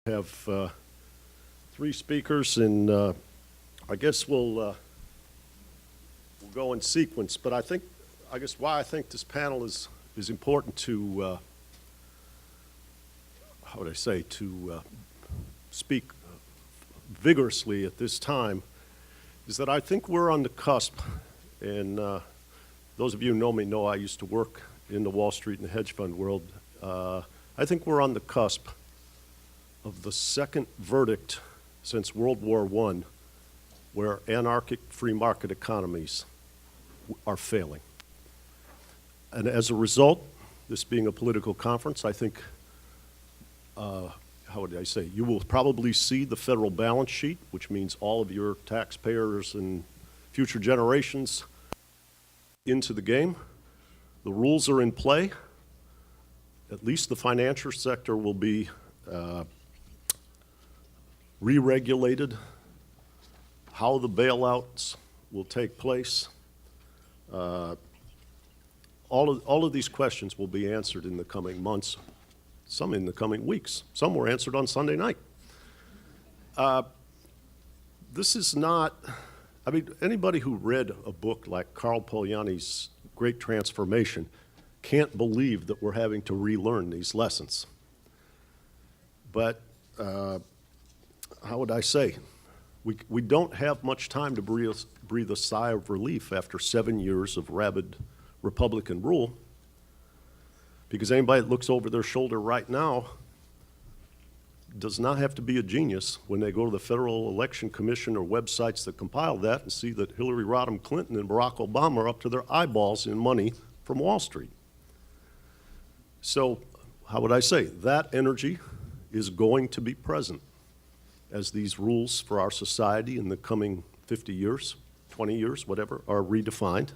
have three speakers, and I guess we'll go in sequence. But I guess why I think this panel is important to, how would I say, to speak vigorously at this time is that I think we're on the cusp, and those of you who know me know I used to work in the Wall Street and the hedge fund world. I think we're on the cusp of the second verdict since World War I where anarchic free market economies are failing. And as a result, this being a political conference, I think, how would I say, you will probably see the federal balance sheet, which means all of your taxpayers and future generations into the game. The rules are in play. At least the financial sector will be re-regulated, how the bailouts will take place. All of these questions will be answered in the coming months, some in the coming weeks. Some were answered on Sunday night. This is not, I mean, anybody who read a book like Carl Polanyi's Great Transformation can't believe that we're having to relearn these lessons. But how would I say? We don't have much time to breathe a sigh of relief after 7 years of rabid Republican rule, because anybody that looks over their shoulder right now does not have to be a genius when they go to the Federal Election Commission or websites that compile that and see that Hillary Rodham Clinton and Barack Obama are up to their eyeballs in money from Wall Street. So, how would I say? That energy is going to be present as these rules for our society in the coming 50 years, 20 years, whatever, are redefined.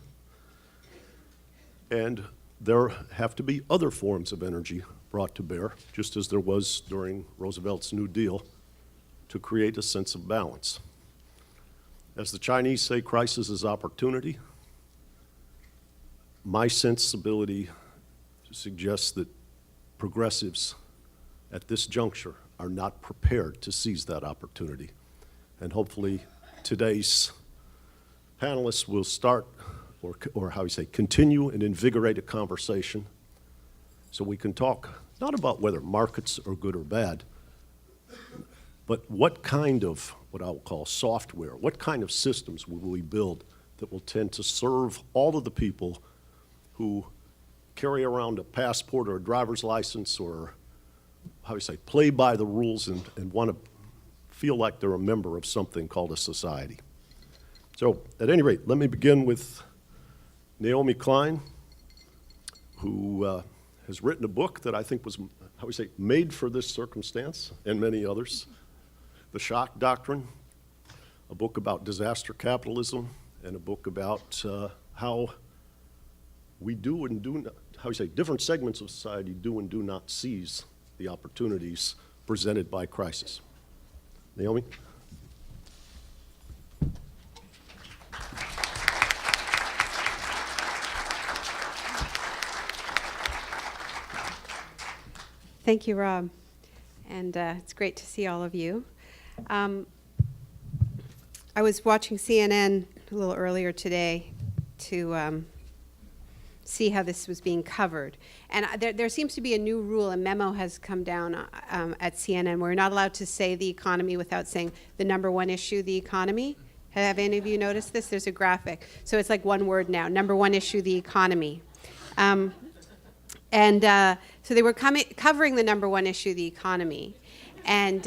And there have to be other forms of energy brought to bear, just as there was during Roosevelt's New Deal, to create a sense of balance. As the Chinese say, crisis is opportunity. My sensibility suggests that progressives at this juncture are not prepared to seize that opportunity. And hopefully today's panelists will start, or how you say, continue and invigorate a conversation so we can talk not about whether markets are good or bad, but what kind of, what I'll call software, what kind of systems will we build that will tend to serve all of the people who carry around a passport or a driver's license, or how do you say, play by the rules and want to feel like they're a member of something called a society. So at any rate, let me begin with Naomi Klein, who has written a book that I think was, how do we say, made for this circumstance and many others. The Shock Doctrine, a book about disaster capitalism, and a book about how we do and do not, how do you say, different segments of society do and do not seize the opportunities presented by crisis. Naomi? Thank you, Rob. And it's great to see all of you. I was watching CNN a little earlier today to see how this was being covered. And there seems to be a new rule, a memo has come down at CNN. We're not allowed to say the economy without saying the number one issue, the economy. Have any of you noticed this? There's a graphic. So it's like one word now, number one issue, the economy. So they were covering the number one issue, the economy. And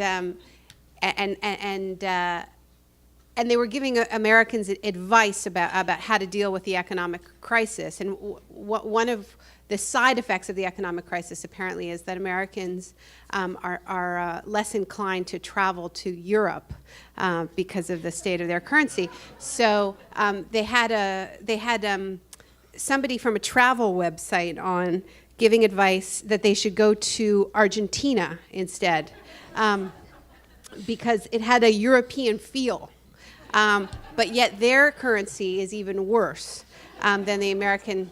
they were giving Americans advice about how to deal with the economic crisis. And one of the side effects of the economic crisis apparently is that Americans are less inclined to travel to Europe because of the state of their currency. So they had somebody from a travel website on giving advice that they should go to Argentina instead because it had a European feel. But yet their currency is even worse than the American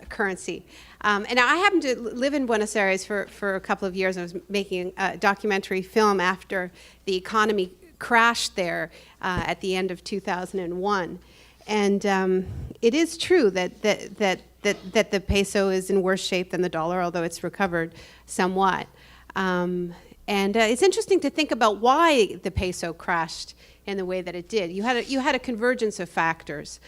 currency. And I happened to live in Buenos Aires for a couple of years. I was making a documentary film after the economy crashed there at the end of 2001. And it is true that the peso is in worse shape than the dollar, although it's recovered somewhat. And it's interesting to think about why the peso crashed in the way that it did. You had a convergence of factors.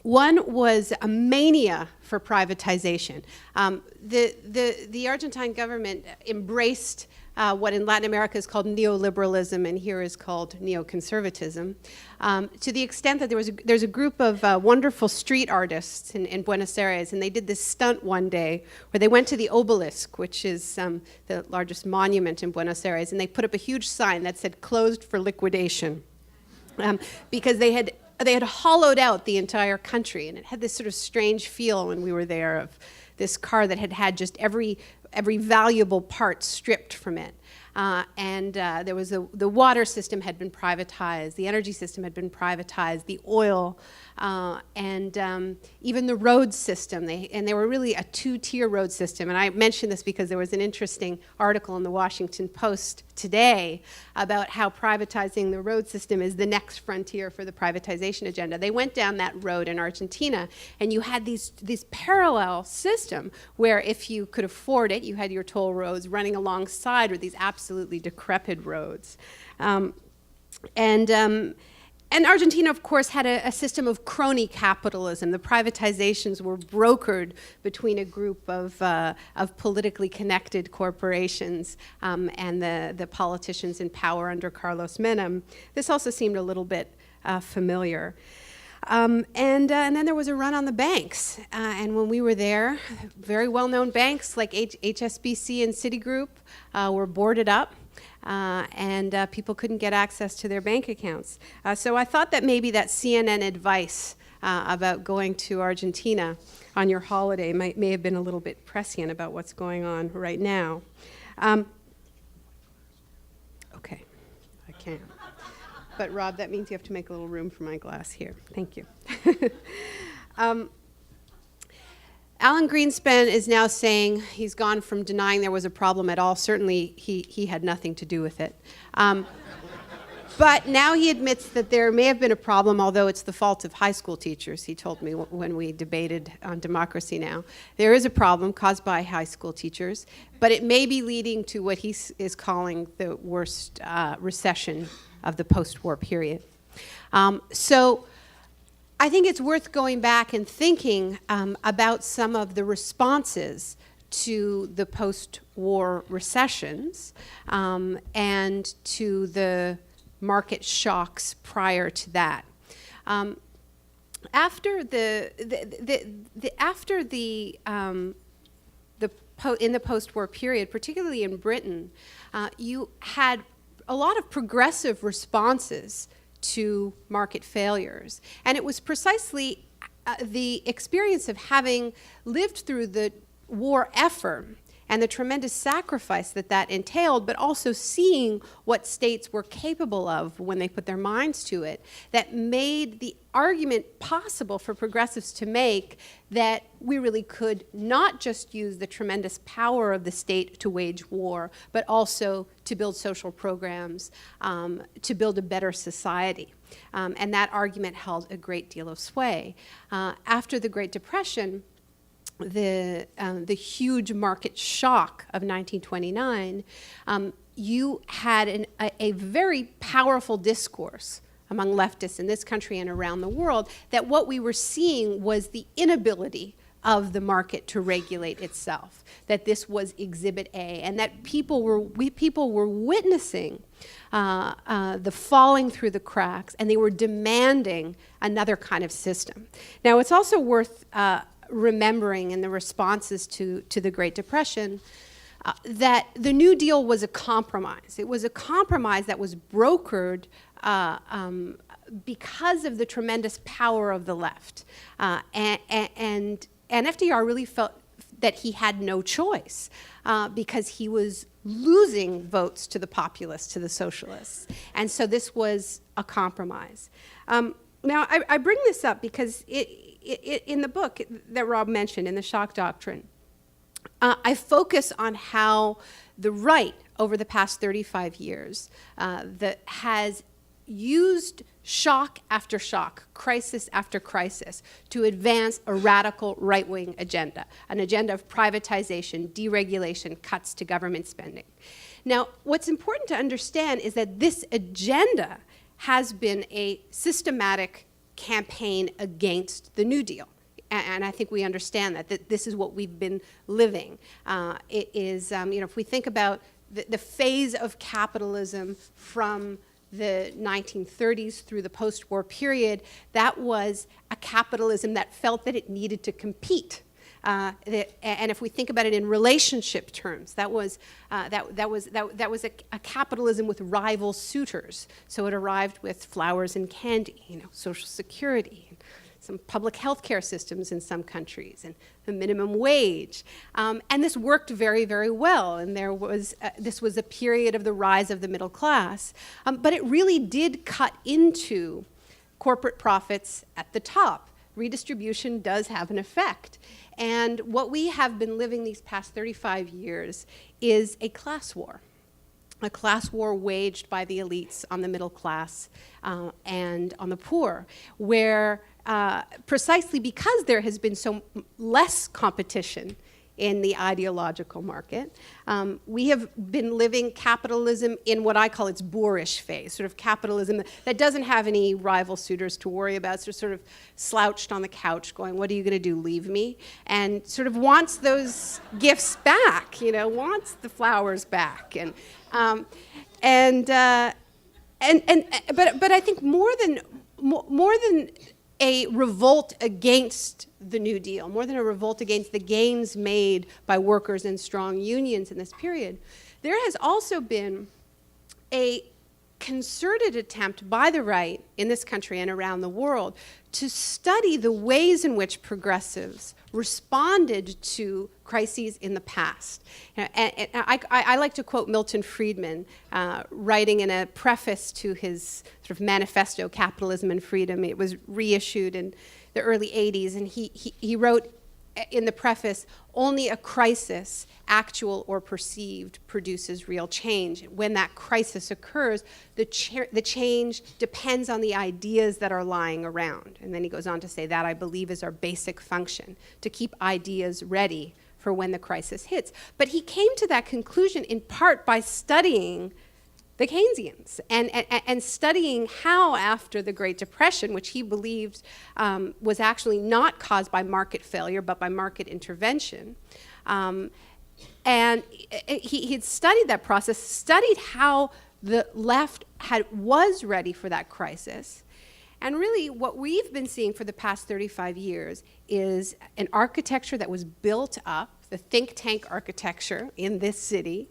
One was a mania for privatization. The Argentine government embraced what in Latin America is called neoliberalism and here is called neoconservatism, to the extent that there's a group of wonderful street artists in Buenos Aires, and they did this stunt one day where they went to the obelisk, which is the largest monument in Buenos Aires, and they put up a huge sign that said "closed for liquidation," because they had hollowed out the entire country, and it had this sort of strange feel when we were there of this car that had just every valuable part stripped from it. There was the water system had been privatized, the energy system had been privatized, the oil, and even the road system. They were really a two-tier road system. And I mention this because there was an interesting article in the Washington Post today about how privatizing the road system is the next frontier for the privatization agenda. They went down that road in Argentina, and you had this parallel system where if you could afford it, you had your toll roads running alongside with these absolutely decrepit roads. And Argentina, of course, had a system of crony capitalism. The privatizations were brokered between a group of politically connected corporations and the politicians in power under Carlos Menem. This also seemed a little bit familiar. And then there was a run on the banks. And when we were there, very well-known banks like HSBC and Citigroup were boarded up. And people couldn't get access to their bank accounts. So I thought that maybe that CNN advice about going to Argentina on your holiday may have been a little bit prescient about what's going on right now. Okay, I can't. But Rob, that means you have to make a little room for my glass here. Thank you. Alan Greenspan is now saying he's gone from denying there was a problem at all. Certainly, he had nothing to do with it. But now he admits that there may have been a problem, although it's the fault of high school teachers, he told me when we debated on Democracy Now! There is a problem caused by high school teachers, but it may be leading to what he is calling the worst recession of the post-war period. So I think it's worth going back and thinking about some of the responses to the post-war recessions and to the market shocks prior to that. In the post-war period, particularly in Britain, you had a lot of progressive responses to market failures. And it was precisely the experience of having lived through the war effort and the tremendous sacrifice that entailed, but also seeing what states were capable of when they put their minds to it, that made the argument possible for progressives to make that we really could not just use the tremendous power of the state to wage war, but also to build social programs, to build a better society. And that argument held a great deal of sway. After the Great Depression, the huge market shock of 1929, you had a very powerful discourse among leftists in this country and around the world that what we were seeing was the inability of the market to regulate itself, that this was Exhibit A, and that people were witnessing the falling through the cracks, and they were demanding another kind of system. Now, it's also worth remembering in the responses to the Great Depression that the New Deal was a compromise. It was a compromise that was brokered because of the tremendous power of the left. And FDR really felt that he had no choice because he was losing votes to the populists, to the socialists. And so this was a compromise. Now, I bring this up because in the book that Rob mentioned, in The Shock Doctrine, I focus on how the right, over the past 35 years, that has used shock after shock, crisis after crisis, to advance a radical right-wing agenda, an agenda of privatization, deregulation, cuts to government spending. Now, what's important to understand is that this agenda has been a systematic campaign against the New Deal. And I think we understand that this is what we've been living. It is, if we think about the phase of capitalism from the 1930s through the post-war period, that was a capitalism that felt that it needed to compete. And if we think about it in relationship terms, that was a capitalism with rival suitors. So it arrived with flowers and candy, Social Security, and some public health care systems in some countries, and the minimum wage. And this worked very, very well. And this was a period of the rise of the middle class. But it really did cut into corporate profits at the top. Redistribution does have an effect. And what we have been living these past 35 years is a class war waged by the elites on the middle class and on the poor, where precisely because there has been so less competition in the ideological market, we have been living capitalism in what I call its boorish phase, sort of capitalism that doesn't have any rival suitors to worry about, so sort of slouched on the couch going, what are you going to do, leave me? And sort of wants those gifts back, wants the flowers back. But I think more than a revolt against the New Deal, more than a revolt against the gains made by workers and strong unions in this period, there has also been a concerted attempt by the right in this country and around the world to study the ways in which progressives responded to crises in the past. And I like to quote Milton Friedman, writing in a preface to his sort of manifesto, Capitalism and Freedom. It was reissued in the early 80s, and he wrote in the preface, only a crisis, actual or perceived, produces real change. When that crisis occurs, the change depends on the ideas that are lying around. And then he goes on to say that, I believe, is our basic function, to keep ideas ready for when the crisis hits. But he came to that conclusion in part by studying the Keynesians and studying how, after the Great Depression, which he believed was actually not caused by market failure but by market intervention, and he had studied that process, studied how the left was ready for that crisis. And really what we've been seeing for the past 35 years is an architecture that was built up, the think tank architecture in this city,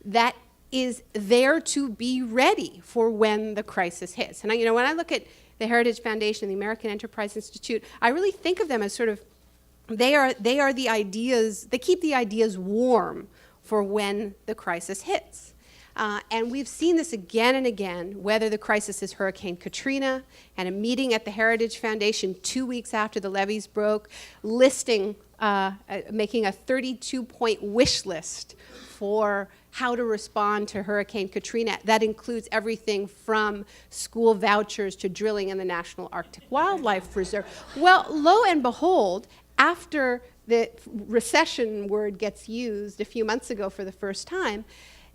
that is there to be ready for when the crisis hits. And when I look at the Heritage Foundation, the American Enterprise Institute, I really think of them as sort of, they are the ideas, they keep the ideas warm for when the crisis hits. And we've seen this again and again, whether the crisis is Hurricane Katrina, and a meeting at the Heritage Foundation 2 weeks after the levees broke, making a 32-point wish list for how to respond to Hurricane Katrina. That includes everything from school vouchers to drilling in the National Arctic Wildlife Reserve. Well, lo and behold, after the recession word gets used a few months ago for the first time,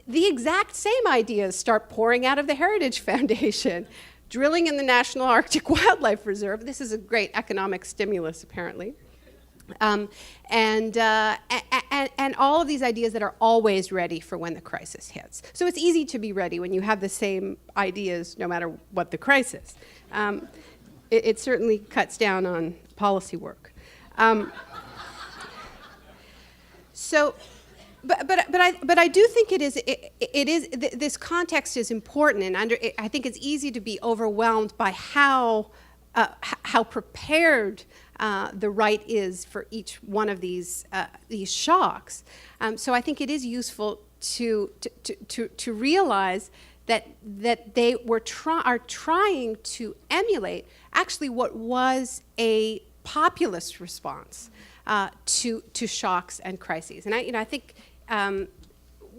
the exact same ideas start pouring out of the Heritage Foundation. Drilling in the National Arctic Wildlife Reserve. This is a great economic stimulus, apparently. And all of these ideas that are always ready for when the crisis hits. So it's easy to be ready when you have the same ideas no matter what the crisis. It certainly cuts down on policy work. But I do think this context is important, and I think it's easy to be overwhelmed by how prepared the right is for each one of these shocks. So I think it is useful to realize that they are trying to emulate actually what was a populist response to shocks and crises. And I think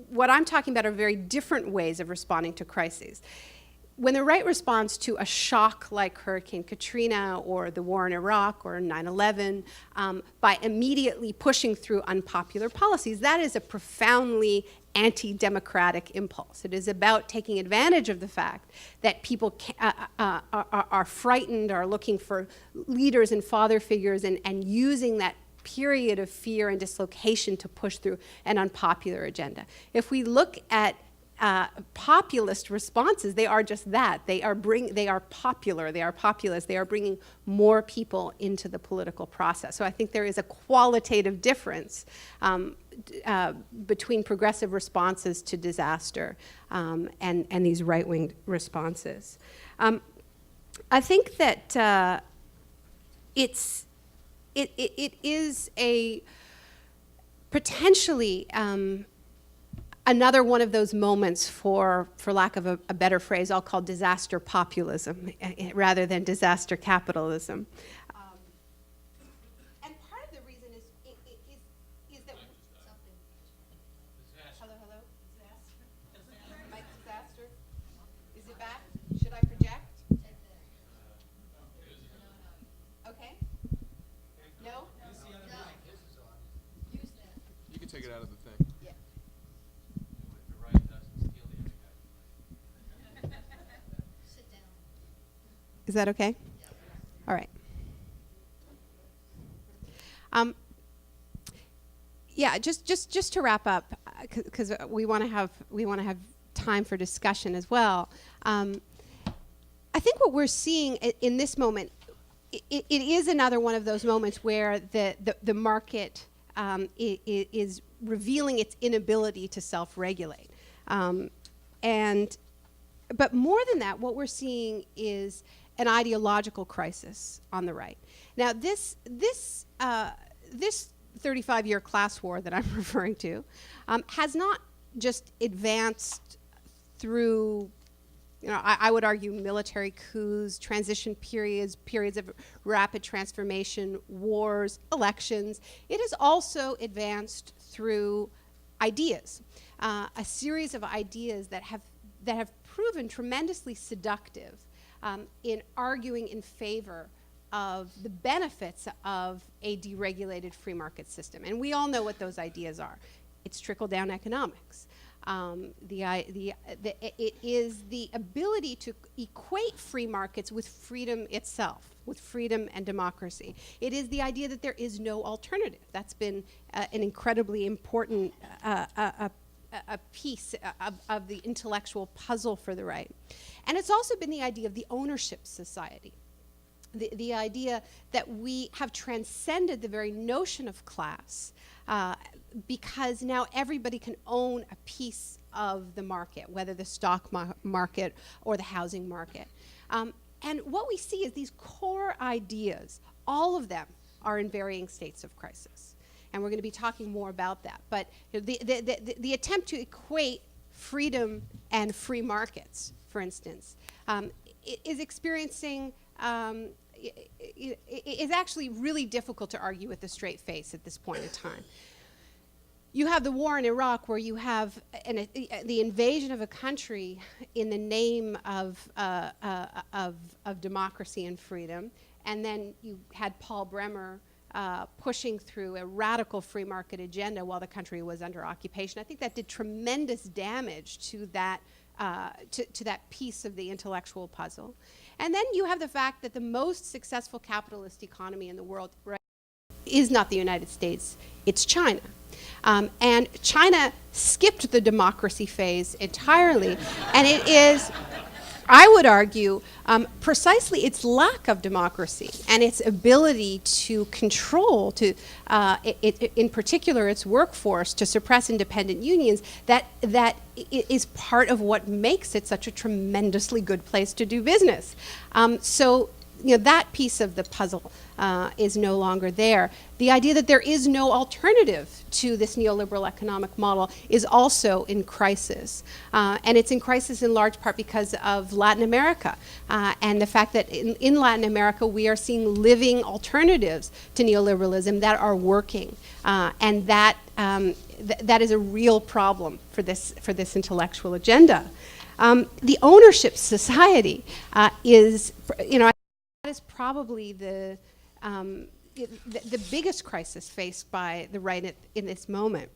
what I'm talking about are very different ways of responding to crises. When the right responds to a shock like Hurricane Katrina or the war in Iraq or 9/11 by immediately pushing through unpopular policies, that is a profoundly anti-democratic impulse. It is about taking advantage of the fact that people are frightened, are looking for leaders and father figures, and using that period of fear and dislocation to push through an unpopular agenda. If we look at populist responses, they are just that. They are popular, they are populist, they are bringing more people into the political process. So I think there is a qualitative difference between progressive responses to disaster and these right-wing responses. I think that it is a potentially another one of those moments, for lack of a better phrase, I'll call disaster populism rather than disaster capitalism. And part of the reason is that... Hello? Mike, disaster? Is it back? Should I project? Okay. No? You can take it out of the thing. Yeah. Is that okay? All right. Yeah, just to wrap up, because we want to have time for discussion as well. I think what we're seeing in this moment, it is another one of those moments where the market is revealing its inability to self-regulate, but more than that, what we're seeing is an ideological crisis on the right. Now, this 35-year class war that I'm referring to has not just advanced through, I would argue, military coups, transition periods of rapid transformation, wars, elections. It has also advanced through ideas, a series of ideas that have proven tremendously seductive in arguing in favor of the benefits of a deregulated free market system. And we all know what those ideas are. It's trickle-down economics. It is the ability to equate free markets with freedom itself, with freedom and democracy. It is the idea that there is no alternative. That's been an incredibly important a piece of the intellectual puzzle for the right. And it's also been the idea of the ownership society, the idea that we have transcended the very notion of class because now everybody can own a piece of the market, whether the stock market or the housing market. And what we see is these core ideas, all of them are in varying states of crisis. And we're going to be talking more about that. But the attempt to equate freedom and free markets, for instance, is experiencing, is actually really difficult to argue with a straight face at this point in time. You have the war in Iraq, where you have the invasion of a country in the name of democracy and freedom, and then you had Paul Bremer pushing through a radical free market agenda while the country was under occupation. I think that did tremendous damage to that to that piece of the intellectual puzzle. And then you have the fact that the most successful capitalist economy in the world right is not the United States, it's China. And China skipped the democracy phase entirely, and it is, I would argue, precisely its lack of democracy and its ability to control, in particular its workforce, to suppress independent unions, that is part of what makes it such a tremendously good place to do business. So that piece of the puzzle is no longer there. The idea that there is no alternative to this neoliberal economic model is also in crisis. And it's in crisis in large part because of Latin America and the fact that in Latin America we are seeing living alternatives to neoliberalism that are working. And that is a real problem for this intellectual agenda. The ownership society is, that is probably the biggest crisis faced by the right in this moment,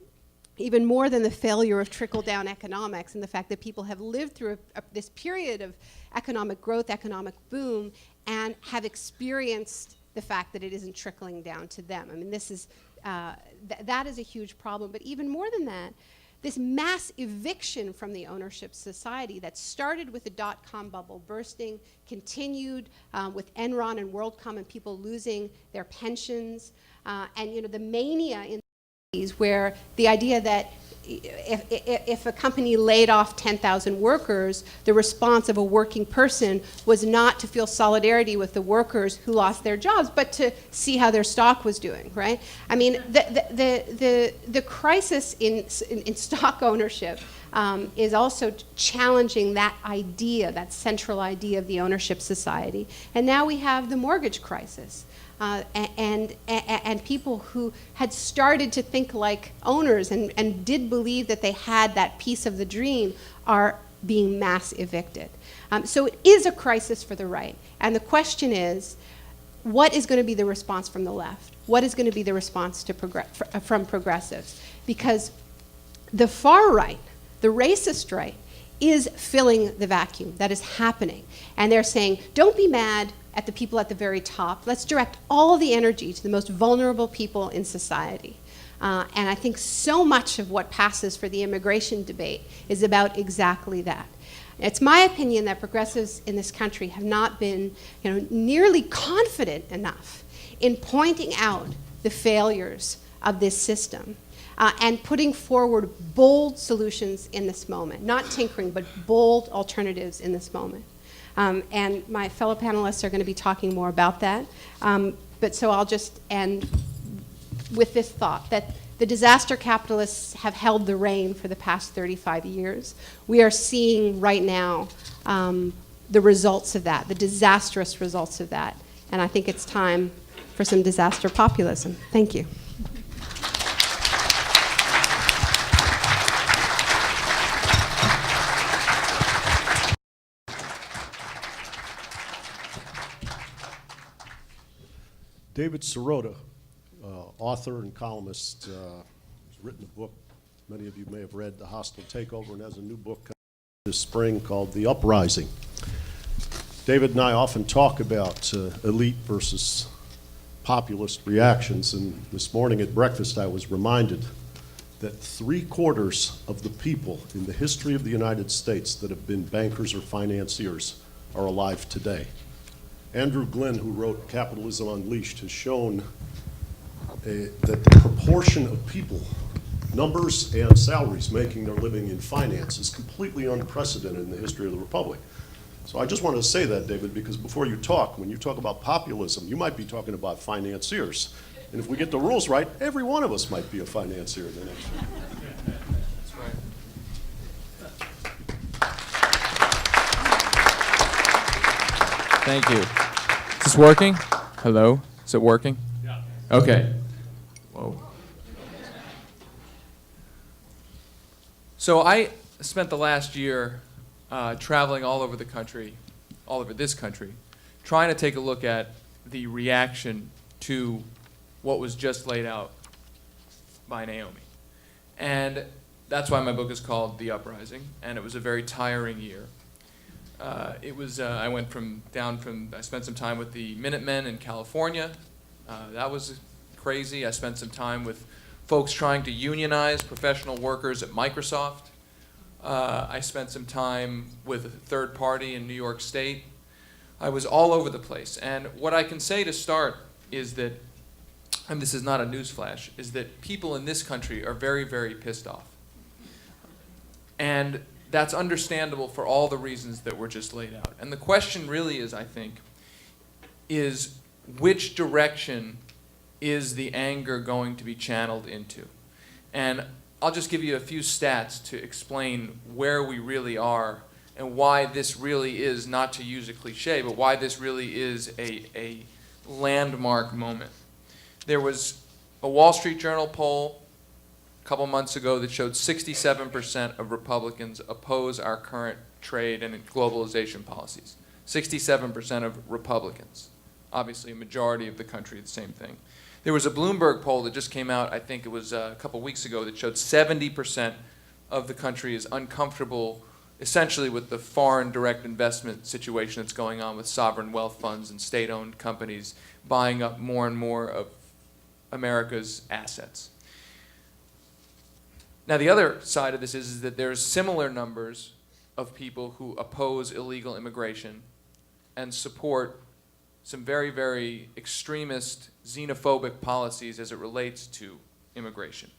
even more than the failure of trickle-down economics and the fact that people have lived through this period of economic growth, economic boom, and have experienced the fact that it isn't trickling down to them. I mean, this is, that is a huge problem, but even more than that, this mass eviction from the ownership society that started with the dot-com bubble bursting, continued with Enron and WorldCom and people losing their pensions, and the mania in these where the idea that if a company laid off 10,000 workers, the response of a working person was not to feel solidarity with the workers who lost their jobs, but to see how their stock was doing, right? I mean, the crisis in stock ownership is also challenging that idea, that central idea of the ownership society. And now we have the mortgage crisis. And people who had started to think like owners and did believe that they had that piece of the dream are being mass evicted. So it is a crisis for the right. And the question is, what is going to be the response from the left? What is going to be the response to from progressives? Because the far right, the racist right, is filling the vacuum that is happening. And they're saying, don't be mad at the people at the very top. Let's direct all of the energy to the most vulnerable people in society. And I think so much of what passes for the immigration debate is about exactly that. It's my opinion that progressives in this country have not been nearly confident enough in pointing out the failures of this system and putting forward bold solutions in this moment. Not tinkering, but bold alternatives in this moment. And my fellow panelists are going to be talking more about that. But so I'll just end with this thought, that the disaster capitalists have held the rein for the past 35 years. We are seeing right now the results of that, the disastrous results of that. And I think it's time for some disaster populism. Thank you. David Sirota, author and columnist, has written a book many of you may have read, The Hostile Takeover, and has a new book this spring called The Uprising. David and I often talk about elite versus populist reactions, and this morning at breakfast I was reminded that 3/4 of the people in the history of the United States that have been bankers or financiers are alive today. Andrew Glenn, who wrote Capitalism Unleashed, has shown that the proportion of people, numbers and salaries making their living in finance is completely unprecedented in the history of the Republic. So I just wanted to say that, David, because before you talk, when you talk about populism, you might be talking about financiers. And if we get the rules right, every one of us might be a financier in the next year. That's right. Thank you. Is this working? Hello? Is it working? Yeah. Okay. Whoa. So I spent the last year traveling all over the country, all over this country, trying to take a look at the reaction to what was just laid out by Naomi. And that's why my book is called The Uprising, and it was a very tiring year. I spent some time with the Minutemen in California. That was crazy. I spent some time with folks trying to unionize professional workers at Microsoft. I spent some time with a third party in New York State. I was all over the place. And what I can say to start is that, and this is not a newsflash, is that people in this country are very, very pissed off. And that's understandable for all the reasons that were just laid out. And the question really is, I think, is which direction is the anger going to be channeled into? And I'll just give you a few stats to explain where we really are and why this really is, not to use a cliche, but why this really is a landmark moment. There was a Wall Street Journal poll a couple months ago that showed 67% of Republicans oppose our current trade and globalization policies. 67% of Republicans. Obviously, a majority of the country, the same thing. There was a Bloomberg poll that just came out, I think it was a couple weeks ago, that showed 70% of the country is uncomfortable essentially with the foreign direct investment situation that's going on with sovereign wealth funds and state-owned companies buying up more and more of America's assets. Now, the other side of this is that there's similar numbers of people who oppose illegal immigration and support some very, very extremist, xenophobic policies as it relates to immigration.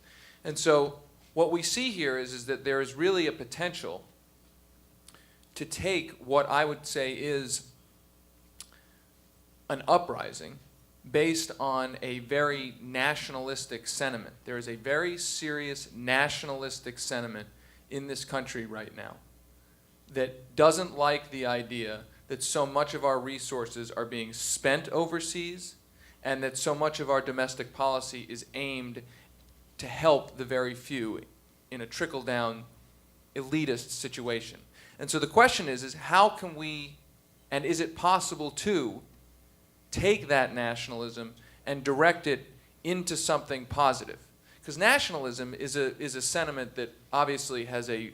And so what we see here is that there is really a potential to take what I would say is an uprising based on a very nationalistic sentiment. There is a very serious nationalistic sentiment in this country right now that doesn't like the idea that so much of our resources are being spent overseas and that so much of our domestic policy is aimed to help the very few in a trickle-down elitist situation. And so the question is how can we, and is it possible to, take that nationalism and direct it into something positive? Because nationalism is a sentiment that obviously has a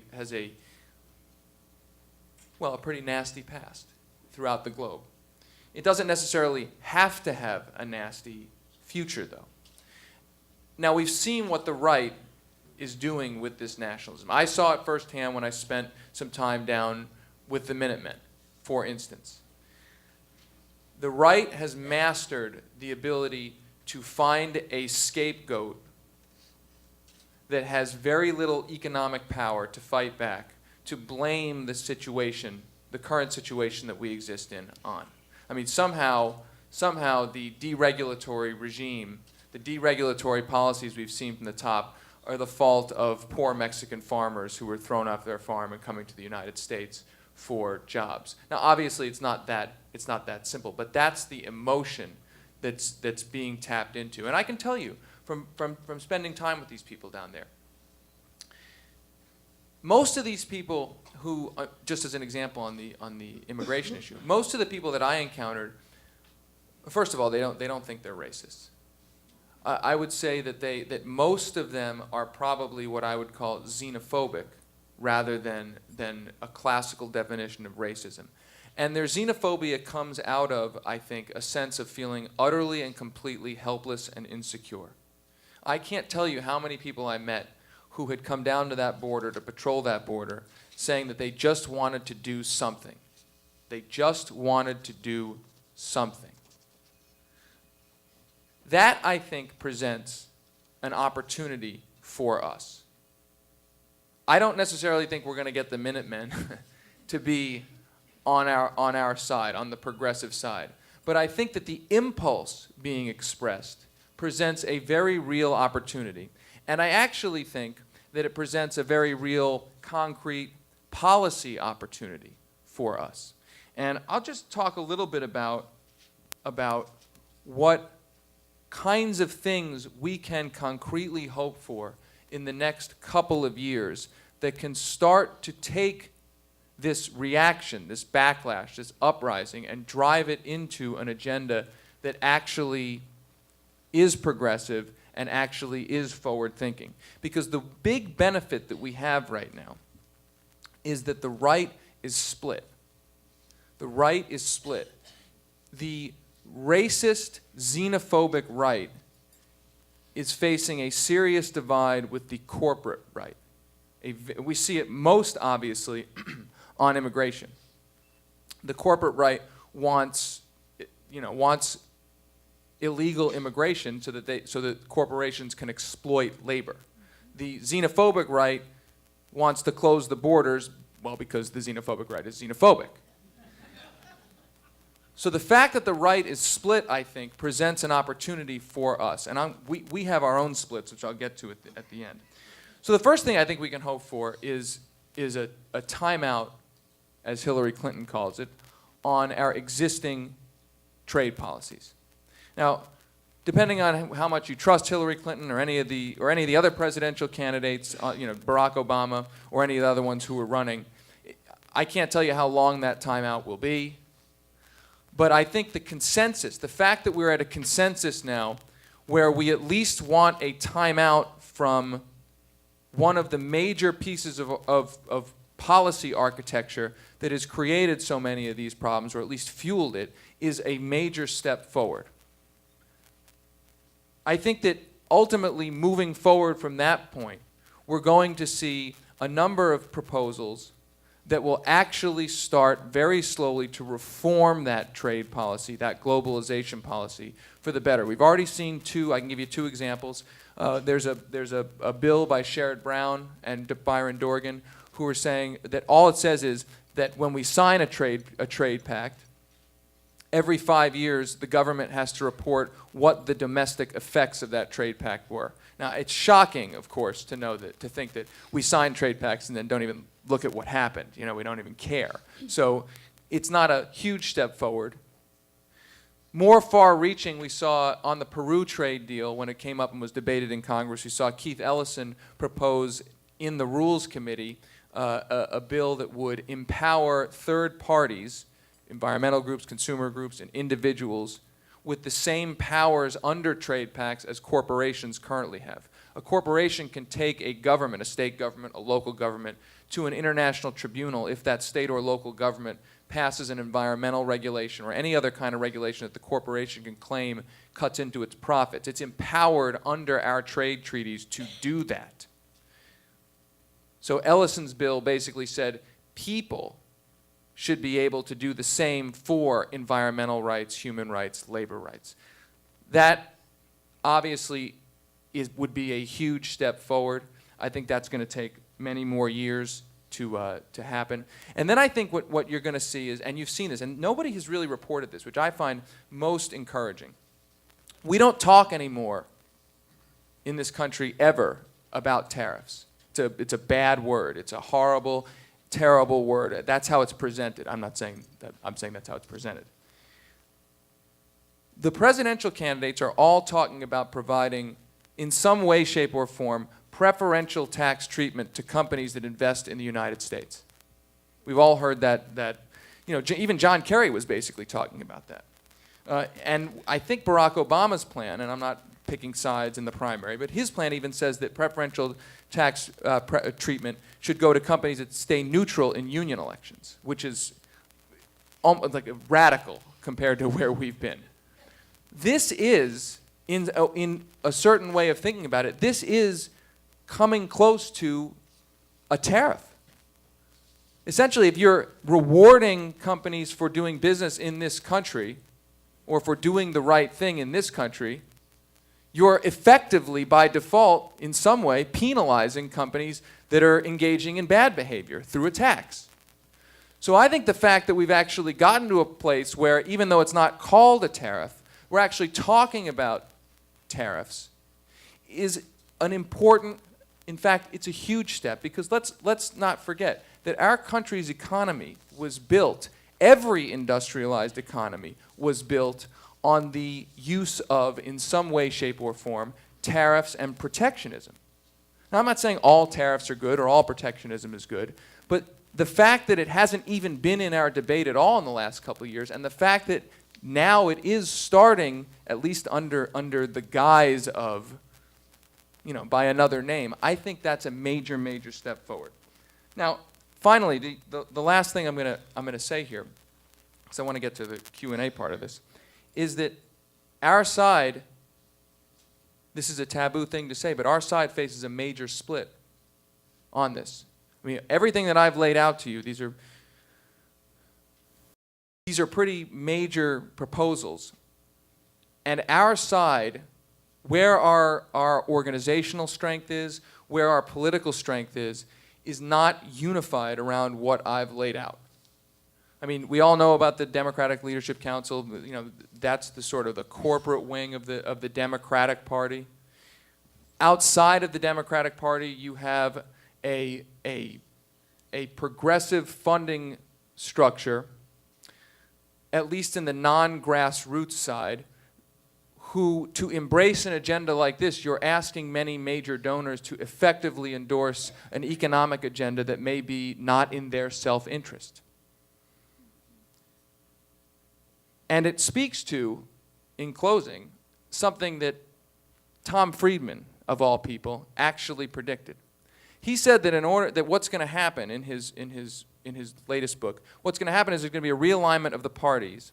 pretty nasty past throughout the globe. It doesn't necessarily have to have a nasty future, though. Now, we've seen what the right is doing with this nationalism. I saw it firsthand when I spent some time down with the Minutemen, for instance. The right has mastered the ability to find a scapegoat that has very little economic power to fight back, to blame the situation, the current situation that we exist in, on. I mean, somehow the deregulatory regime, the deregulatory policies we've seen from the top are the fault of poor Mexican farmers who were thrown off their farm and coming to the United States for jobs. Now, obviously, it's not that simple, but that's the emotion that's being tapped into. And I can tell you from spending time with these people down there, most of these people who, just as an example on the immigration issue, most of the people that I encountered, first of all, they don't think they're racists. I would say that most of them are probably what I would call xenophobic rather than a classical definition of racism. And their xenophobia comes out of, I think, a sense of feeling utterly and completely helpless and insecure. I can't tell you how many people I met who had come down to that border, to patrol that border, saying that they just wanted to do something. They just wanted to do something. That, I think, presents an opportunity for us. I don't necessarily think we're going to get the Minutemen to be on our side, on the progressive side. But I think that the impulse being expressed presents a very real opportunity. And I actually think that it presents a very real, concrete policy opportunity for us. And I'll just talk a little bit about what kinds of things we can concretely hope for in the next couple of years that can start to take this reaction, this backlash, this uprising, and drive it into an agenda that actually is progressive and actually is forward-thinking. Because the big benefit that we have right now is that the right is split. The right is split. The racist, xenophobic right is facing a serious divide with the corporate right. We see it most obviously on immigration. The corporate right wants illegal immigration so that corporations can exploit labor. The xenophobic right wants to close the borders, well, because the xenophobic right is xenophobic. So the fact that the right is split, I think, presents an opportunity for us. And we have our own splits, which I'll get to at the end. So the first thing I think we can hope for is a timeout, as Hillary Clinton calls it, on our existing trade policies. Now, depending on how much you trust Hillary Clinton or any of the other presidential candidates, Barack Obama or any of the other ones who are running, I can't tell you how long that timeout will be. But I think the consensus, the fact that we're at a consensus now where we at least want a timeout from one of the major pieces of policy architecture that has created so many of these problems, or at least fueled it, is a major step forward. I think that ultimately, moving forward from that point, we're going to see a number of proposals that will actually start very slowly to reform that trade policy, that globalization policy, for the better. We've already seen two. I can give you two examples. There's a bill by Sherrod Brown and Byron Dorgan who are saying that all it says is that when we sign a trade pact, every 5 years the government has to report what the domestic effects of that trade pact were. Now, it's shocking, of course, to think that we sign trade pacts and then don't even look at what happened. We don't even care. So it's not a huge step forward. More far-reaching, we saw on the Peru trade deal when it came up and was debated in Congress. We saw Keith Ellison propose in the Rules Committee a bill that would empower third parties, environmental groups, consumer groups, and individuals with the same powers under trade pacts as corporations currently have. A corporation can take a government, a state government, a local government, to an international tribunal if that state or local government passes an environmental regulation or any other kind of regulation that the corporation can claim cuts into its profits. It's empowered under our trade treaties to do that. So Ellison's bill basically said people should be able to do the same for environmental rights, human rights, labor rights. That obviously would be a huge step forward. I think that's going to take many more years to happen. And then I think what you're going to see is, and you've seen this, and nobody has really reported this, which I find most encouraging. We don't talk anymore in this country ever about tariffs. It's a bad word. It's a horrible, terrible word. That's how it's presented. I'm not saying that. I'm saying that's how it's presented. The presidential candidates are all talking about providing, in some way, shape, or form, preferential tax treatment to companies that invest in the United States. We've all heard that even John Kerry was basically talking about that. And I think Barack Obama's plan, and I'm not picking sides in the primary, but his plan even says that preferential tax treatment should go to companies that stay neutral in union elections, which is almost like a radical compared to where we've been. This is, in a certain way of thinking about it, this is coming close to a tariff. Essentially, if you're rewarding companies for doing business in this country or for doing the right thing in this country, you're effectively, by default, in some way, penalizing companies that are engaging in bad behavior through a tax. So I think the fact that we've actually gotten to a place where, even though it's not called a tariff, we're actually talking about tariffs is an important, in fact, it's a huge step, because let's not forget that our country's economy was built, every industrialized economy was built on the use of, in some way, shape, or form, tariffs and protectionism. Now, I'm not saying all tariffs are good or all protectionism is good, but the fact that it hasn't even been in our debate at all in the last couple of years, and the fact that now it is starting, at least under the guise of, by another name, I think that's a major, major step forward. Now, finally, the last thing I'm gonna say here, because I want to get to the Q&A part of this, is that our side, this is a taboo thing to say, but our side faces a major split on this. I mean, everything that I've laid out to you, these are pretty major proposals. And our side, where our organizational strength is, where our political strength is not unified around what I've laid out. I mean, we all know about the Democratic Leadership Council. You know, that's the sort of the corporate wing of the Democratic Party. Outside of the Democratic Party, you have a progressive funding structure, at least in the non-grassroots side, who, to embrace an agenda like this, you're asking many major donors to effectively endorse an economic agenda that may be not in their self-interest. And it speaks to, in closing, something that Tom Friedman, of all people, actually predicted. He said that what's going to happen in his latest book, what's going to happen is there's going to be a realignment of the parties,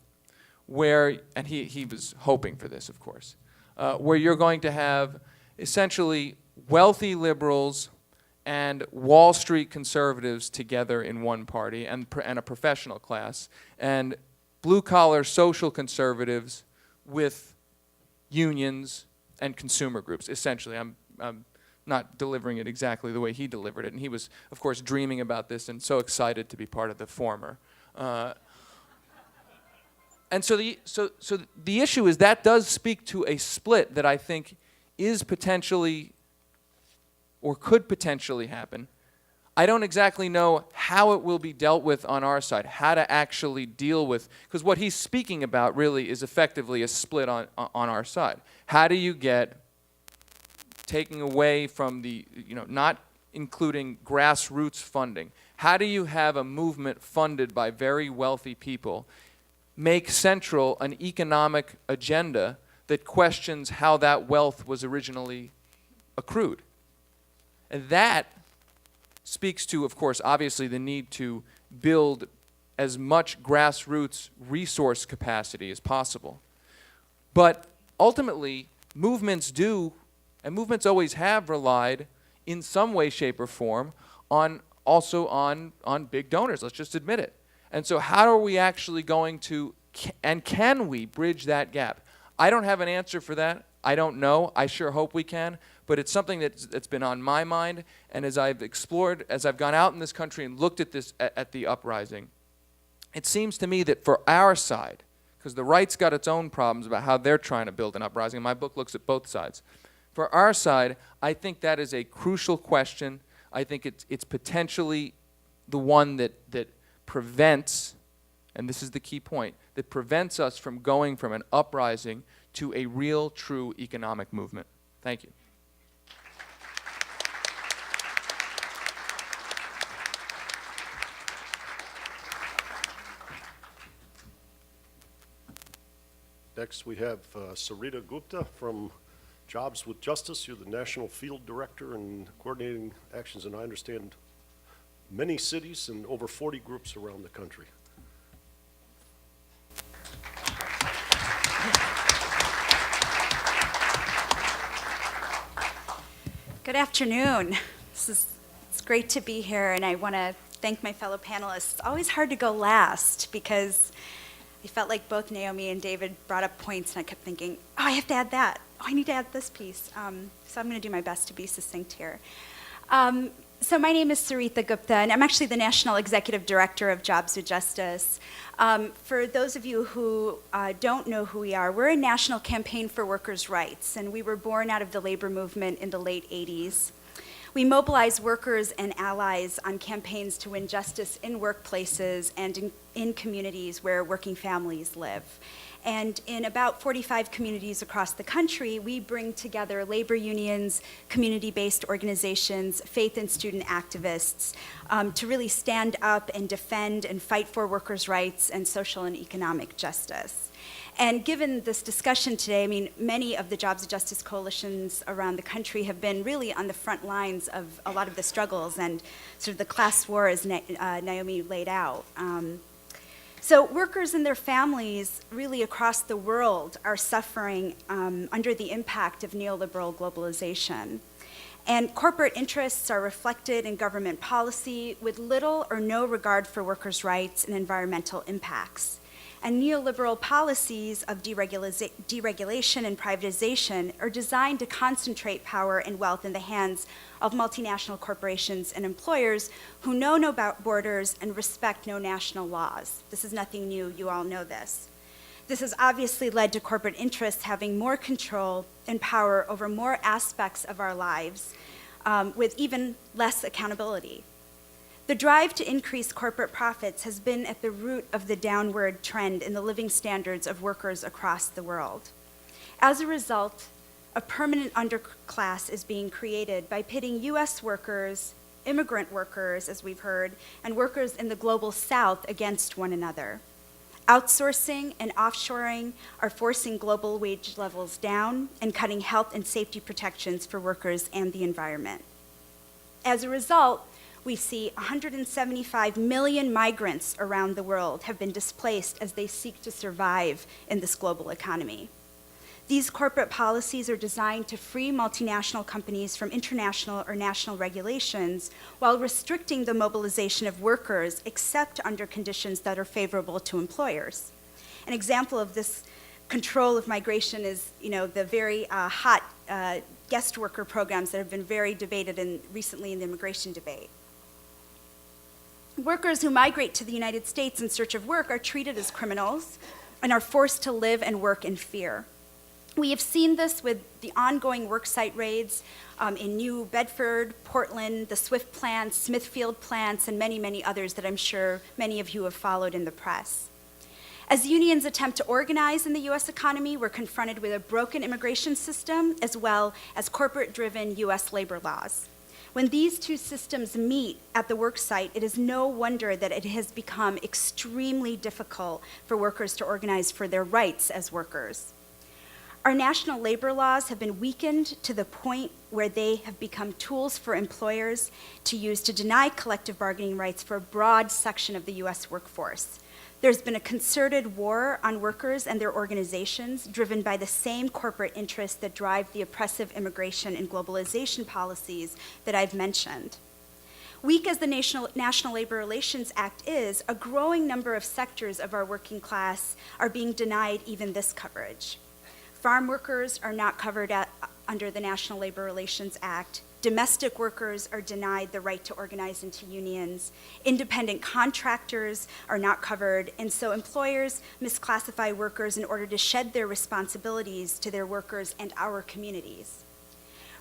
where, and he was hoping for this, of course, where you're going to have essentially wealthy liberals and Wall Street conservatives together in one party, and a professional class, and blue-collar social conservatives with unions and consumer groups. Essentially, I'm not delivering it exactly the way he delivered it, and he was, of course, dreaming about this and so excited to be part of the former. And so the issue is that does speak to a split that I think is potentially or could potentially happen. I don't exactly know how it will be dealt with on our side, how to actually deal with, because what he's speaking about really is effectively a split on our side. How do you get taking away from the, not including grassroots funding, how do you have a movement funded by very wealthy people make central an economic agenda that questions how that wealth was originally accrued? And that speaks to, of course, obviously the need to build as much grassroots resource capacity as possible. But ultimately, movements do, and movements always have relied in some way, shape, or form on big donors. Let's just admit it. And so how are we actually going to, and can we bridge that gap? I don't have an answer for that. I don't know. I sure hope we can. But it's something that's been on my mind. And as I've explored, as I've gone out in this country and looked at this, at the uprising, it seems to me that for our side, because the right's got its own problems about how they're trying to build an uprising, and my book looks at both sides. For our side, I think that is a crucial question. I think it's potentially the one that prevents, and this is the key point, that prevents us from going from an uprising to a real, true economic movement. Thank you. Next, we have Sarita Gupta from Jobs with Justice. You're the National Field Director and coordinating actions, and I understand many cities and over 40 groups around the country. Good afternoon. It's great to be here, and I want to thank my fellow panelists. It's always hard to go last because I felt like both Naomi and David brought up points, and I kept thinking, oh, I have to add that. Oh, I need to add this piece. So I'm going to do my best to be succinct here. So my name is Sarita Gupta, and I'm actually the National Executive Director of Jobs with Justice. For those of you who don't know who we are, we're a national campaign for workers' rights, and we were born out of the labor movement in the late 80s. We mobilize workers and allies on campaigns to win justice in workplaces and in communities where working families live. And in about 45 communities across the country, we bring together labor unions, community-based organizations, faith and student activists to really stand up and defend and fight for workers' rights and social and economic justice. And given this discussion today, I mean, many of the Jobs and Justice coalitions around the country have been really on the front lines of a lot of the struggles and sort of the class war as Naomi laid out. So workers and their families really across the world are suffering under the impact of neoliberal globalization. And corporate interests are reflected in government policy with little or no regard for workers' rights and environmental impacts. and neoliberal policies of deregulation and privatization are designed to concentrate power and wealth in the hands of multinational corporations and employers who know no borders and respect no national laws. This is nothing new, you all know this. This has obviously led to corporate interests having more control and power over more aspects of our lives, with even less accountability. The drive to increase corporate profits has been at the root of the downward trend in the living standards of workers across the world. As a result, a permanent underclass is being created by pitting US workers, immigrant workers, as we've heard, and workers in the global South against one another. Outsourcing and offshoring are forcing global wage levels down and cutting health and safety protections for workers and the environment. As a result, we see 175 million migrants around the world have been displaced as they seek to survive in this global economy. These corporate policies are designed to free multinational companies from international or national regulations while restricting the mobilization of workers except under conditions that are favorable to employers. An example of this control of migration is, the very hot guest worker programs that have been very debated recently in the immigration debate. Workers who migrate to the United States in search of work are treated as criminals and are forced to live and work in fear. We have seen this with the ongoing worksite raids in New Bedford, Portland, the Swift plants, Smithfield plants, and many, many others that I'm sure many of you have followed in the press. As unions attempt to organize in the US economy, we're confronted with a broken immigration system as well as corporate-driven US labor laws. When these two systems meet at the work site, it is no wonder that it has become extremely difficult for workers to organize for their rights as workers. Our national labor laws have been weakened to the point where they have become tools for employers to use to deny collective bargaining rights for a broad section of the US workforce. There's been a concerted war on workers and their organizations driven by the same corporate interests that drive the oppressive immigration and globalization policies that I've mentioned. Weak as the National Labor Relations Act is, a growing number of sectors of our working class are being denied even this coverage. Farm workers are not covered under the National Labor Relations Act. Domestic workers are denied the right to organize into unions. Independent contractors are not covered, and so employers misclassify workers in order to shed their responsibilities to their workers and our communities.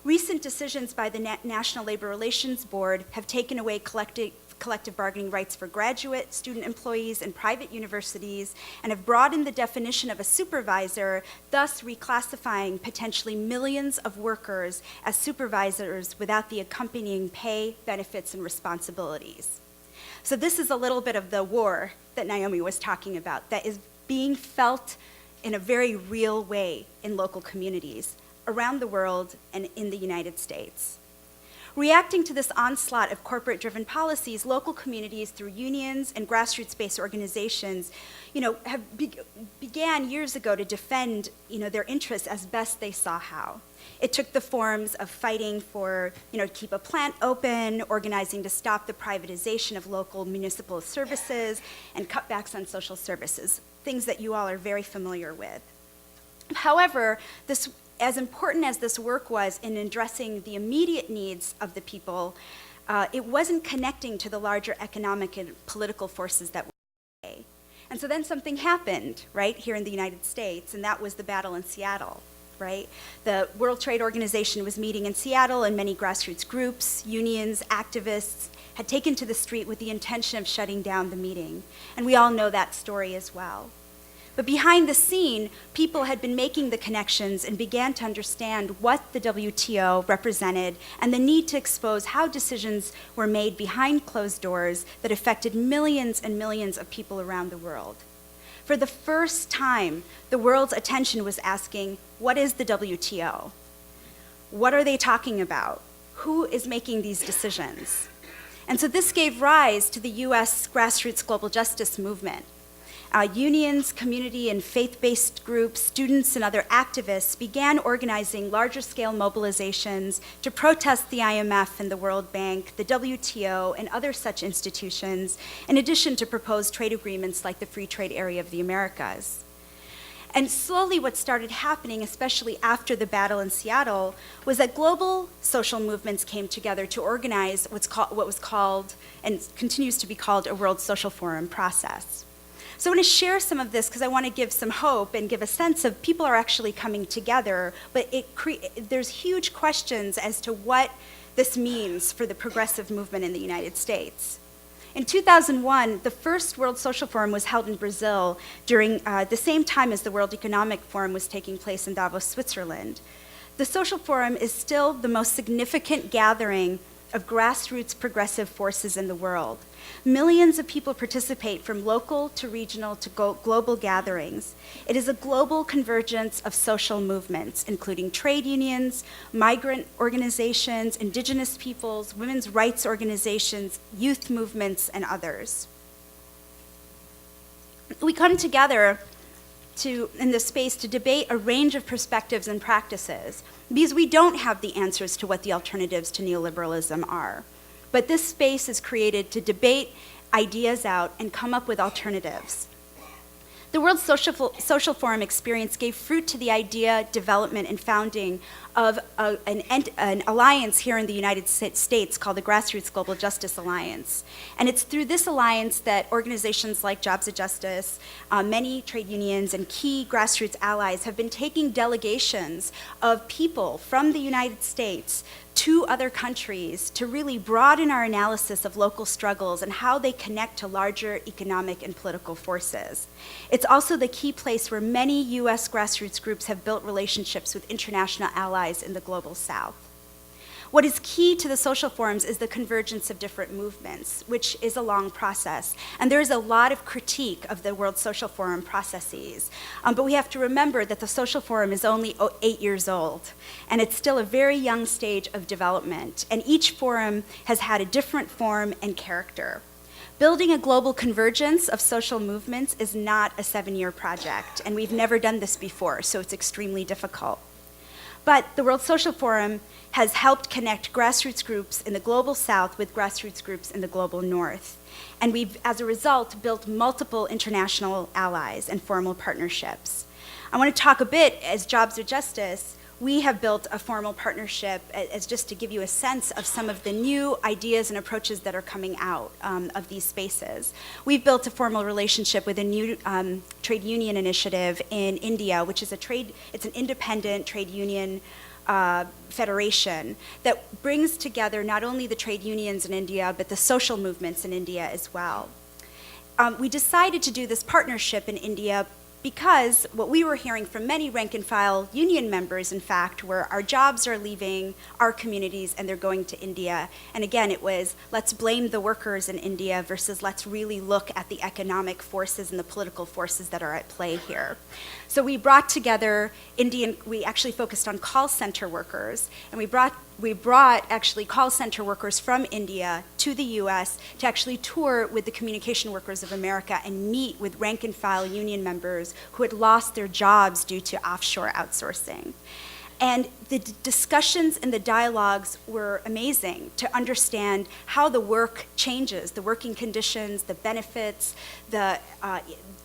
Recent decisions by the National Labor Relations Board have taken away collective bargaining rights for graduate, student employees, and private universities, and have broadened the definition of a supervisor, thus reclassifying potentially millions of workers as supervisors without the accompanying pay, benefits, and responsibilities. So this is a little bit of the war that Naomi was talking about that is being felt in a very real way in local communities around the world and in the United States. Reacting to this onslaught of corporate-driven policies, local communities through unions and grassroots-based organizations, began years ago to defend, their interests as best they saw how. It took the forms of fighting for, to keep a plant open, organizing to stop the privatization of local municipal services, and cutbacks on social services, things that you all are very familiar with. However, as important as this work was in addressing the immediate needs of the people, it wasn't connecting to the larger economic and political forces that were at play. And so then something happened, right, here in the United States, and that was the battle in Seattle, right? The World Trade Organization was meeting in Seattle, and many grassroots groups, unions, activists had taken to the street with the intention of shutting down the meeting. And we all know that story as well. But behind the scene, people had been making the connections and began to understand what the WTO represented and the need to expose how decisions were made behind closed doors that affected millions and millions of people around the world. For the first time, the world's attention was asking, what is the WTO? What are they talking about? Who is making these decisions? And so this gave rise to the US grassroots global justice movement. unions, community and faith-based groups, students, and other activists began organizing larger-scale mobilizations to protest the IMF and the World Bank, the WTO, and other such institutions, in addition to proposed trade agreements like the Free Trade Area of the Americas. And slowly what started happening, especially after the battle in Seattle, was that global social movements came together to organize what was called, and continues to be called, a World Social Forum process. So I want to share some of this because I want to give some hope and give a sense of people are actually coming together, but there's huge questions as to what this means for the progressive movement in the United States. In 2001, the first World Social Forum was held in Brazil during the same time as the World Economic Forum was taking place in Davos, Switzerland. The Social Forum is still the most significant gathering of grassroots progressive forces in the world. Millions of people participate from local to regional to global gatherings. It is a global convergence of social movements, including trade unions, migrant organizations, indigenous peoples, women's rights organizations, youth movements, and others. We come together in this space to debate a range of perspectives and practices because we don't have the answers to what the alternatives to neoliberalism are. But this space is created to debate ideas out and come up with alternatives. The World Social Forum experience gave fruit to the idea, development, and founding of an alliance here in the United States called the Grassroots Global Justice Alliance. And it's through this alliance that organizations like Jobs of Justice, many trade unions, and key grassroots allies have been taking delegations of people from the United States to other countries to really broaden our analysis of local struggles and how they connect to larger economic and political forces. It's also the key place where many US grassroots groups have built relationships with international allies in the global South. What is key to the social forums is the convergence of different movements, which is a long process. And there is a lot of critique of the World Social Forum processes. But we have to remember that the Social Forum is only 8 years old, and it's still a very young stage of development. And each forum has had a different form and character. Building a global convergence of social movements is not a 7-year project, and we've never done this before, so it's extremely difficult. But the World Social Forum has helped connect grassroots groups in the global South with grassroots groups in the global North. And we've, as a result, built multiple international allies and formal partnerships. I want to talk a bit, as Jobs of Justice, we have built a formal partnership as just to give you a sense of some of the new ideas and approaches that are coming out of these spaces. We've built a formal relationship with a new trade union initiative in India, which is it's an independent trade union federation that brings together not only the trade unions in India, but the social movements in India as well. We decided to do this partnership in India because what we were hearing from many rank-and-file union members, in fact, were our jobs are leaving our communities and they're going to India. And again, it was let's blame the workers in India versus let's really look at the economic forces and the political forces that are at play here. So we brought together we actually focused on call center workers, and we brought actually call center workers from India to the US to actually tour with the Communication Workers of America and meet with rank and file union members who had lost their jobs due to offshore outsourcing. And the discussions and the dialogues were amazing to understand how the work changes, the working conditions, the benefits,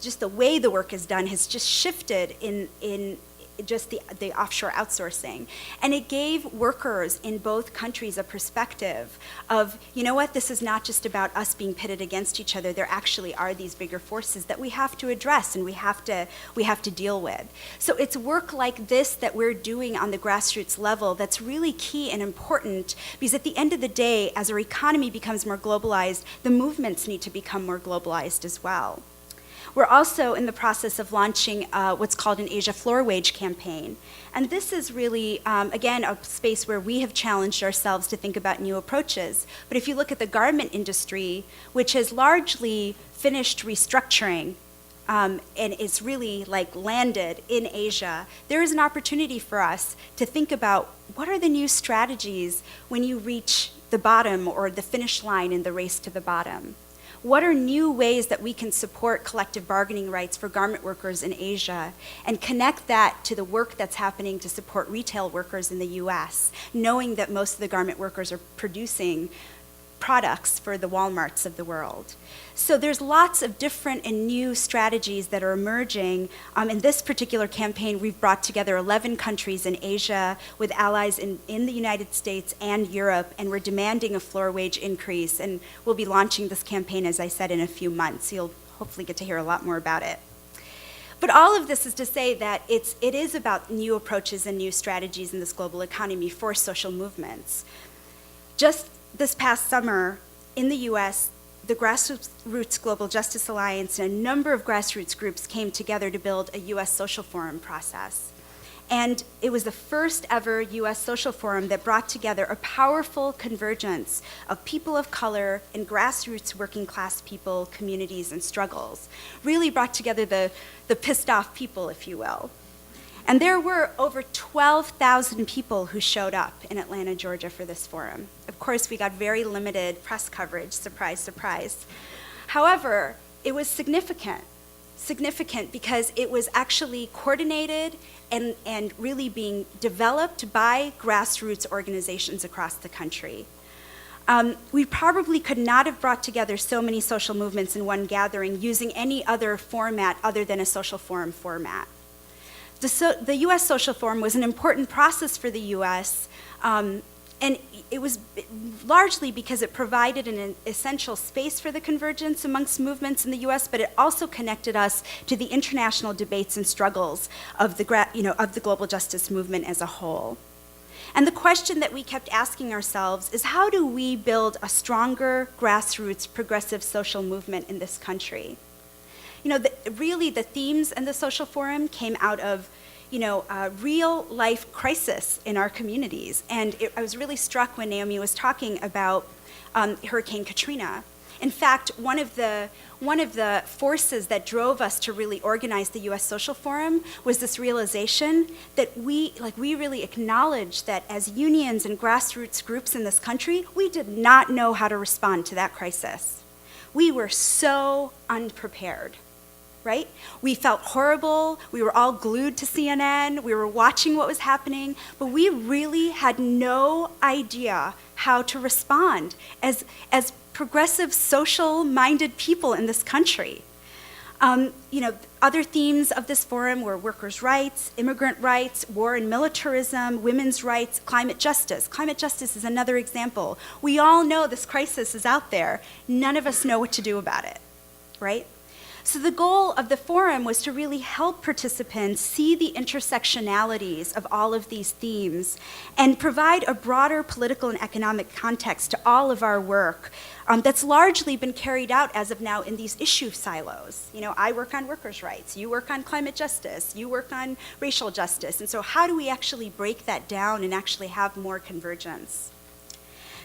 just the way the work is done has just shifted in just the offshore outsourcing. And it gave workers in both countries a perspective of, you know what, this is not just about us being pitted against each other. There actually are these bigger forces that we have to address and we have to deal with. So it's work like this that we're doing on the grassroots level that's really key and important, because at the end of the day, as our economy becomes more globalized, the movements need to become more globalized as well. We're also in the process of launching what's called an Asia Floor Wage campaign. And this is really, again, a space where we have challenged ourselves to think about new approaches. But if you look at the garment industry, which has largely finished restructuring, and it's really like landed in Asia, there is an opportunity for us to think about what are the new strategies when you reach the bottom or the finish line in the race to the bottom. What are new ways that we can support collective bargaining rights for garment workers in Asia and connect that to the work that's happening to support retail workers in the US, knowing that most of the garment workers are producing products for the Walmarts of the world. So there's lots of different and new strategies that are emerging. In this particular campaign, we've brought together 11 countries in Asia with allies in the United States and Europe, and we're demanding a floor wage increase. And we'll be launching this campaign, as I said, in a few months. You'll hopefully get to hear a lot more about it. But all of this is to say that it is about new approaches and new strategies in this global economy for social movements. Just this past summer, in the US, the Grassroots Global Justice Alliance and a number of grassroots groups came together to build a US social forum process. And it was the first ever US social forum that brought together a powerful convergence of people of color and grassroots working class people, communities, and struggles. Really brought together the pissed off people, if you will. And there were over 12,000 people who showed up in Atlanta, Georgia for this forum. Of course, we got very limited press coverage, surprise, surprise. However, it was significant because it was actually coordinated and really being developed by grassroots organizations across the country. We probably could not have brought together so many social movements in one gathering using any other format other than a social forum format. The U.S. Social Forum was an important process for the U.S., and it was largely because it provided an essential space for the convergence amongst movements in the U.S., but it also connected us to the international debates and struggles of the global justice movement as a whole. And the question that we kept asking ourselves is, how do we build a stronger grassroots progressive social movement in this country? Really the themes in the social forum came out of, a real life crisis in our communities. And I was really struck when Naomi was talking about Hurricane Katrina. In fact, one of the forces that drove us to really organize the U.S. Social Forum was this realization that we really acknowledged that as unions and grassroots groups in this country, we did not know how to respond to that crisis. We were so unprepared. Right? We felt horrible. We were all glued to CNN. We were watching what was happening, but we really had no idea how to respond as progressive, social-minded people in this country. Other themes of this forum were workers' rights, immigrant rights, war and militarism, women's rights, climate justice. Climate justice is another example. We all know this crisis is out there. None of us know what to do about it, right? So the goal of the forum was to really help participants see the intersectionalities of all of these themes and provide a broader political and economic context to all of our work that's largely been carried out as of now in these issue silos. I work on workers' rights, you work on climate justice, you work on racial justice, and so how do we actually break that down and actually have more convergence?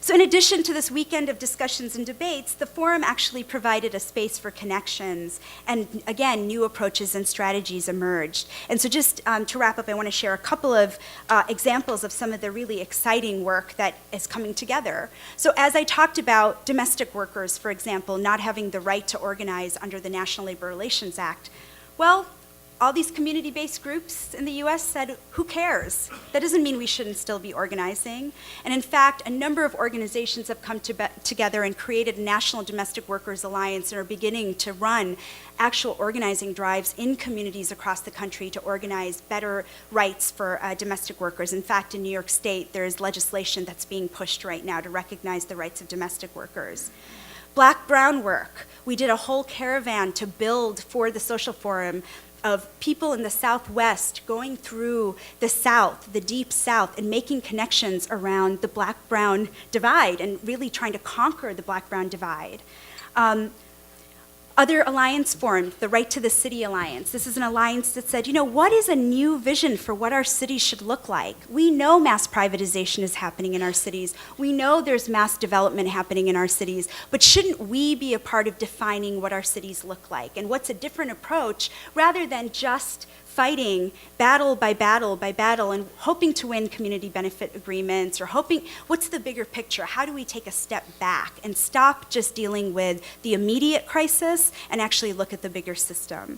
So in addition to this weekend of discussions and debates, the forum actually provided a space for connections, and again, new approaches and strategies emerged. And so just to wrap up, I want to share a couple of examples of some of the really exciting work that is coming together. So as I talked about domestic workers, for example, not having the right to organize under the National Labor Relations Act, well, all these community-based groups in the US said, who cares? That doesn't mean we shouldn't still be organizing. And in fact, a number of organizations have come together and created a National Domestic Workers Alliance and are beginning to run actual organizing drives in communities across the country to organize better rights for domestic workers. In fact, in New York State, there is legislation that's being pushed right now to recognize the rights of domestic workers. Black-brown work. We did a whole caravan to build for the social forum of people in the Southwest going through the South, the deep South, and making connections around the black-brown divide and really trying to conquer the black-brown divide. Other alliance formed, the Right to the City Alliance. This is an alliance that said, what is a new vision for what our cities should look like? We know mass privatization is happening in our cities. We know there's mass development happening in our cities, but shouldn't we be a part of defining what our cities look like? And what's a different approach rather than just fighting battle by battle by battle and hoping to win community benefit agreements or hoping, what's the bigger picture? How do we take a step back and stop just dealing with the immediate crisis and actually look at the bigger system?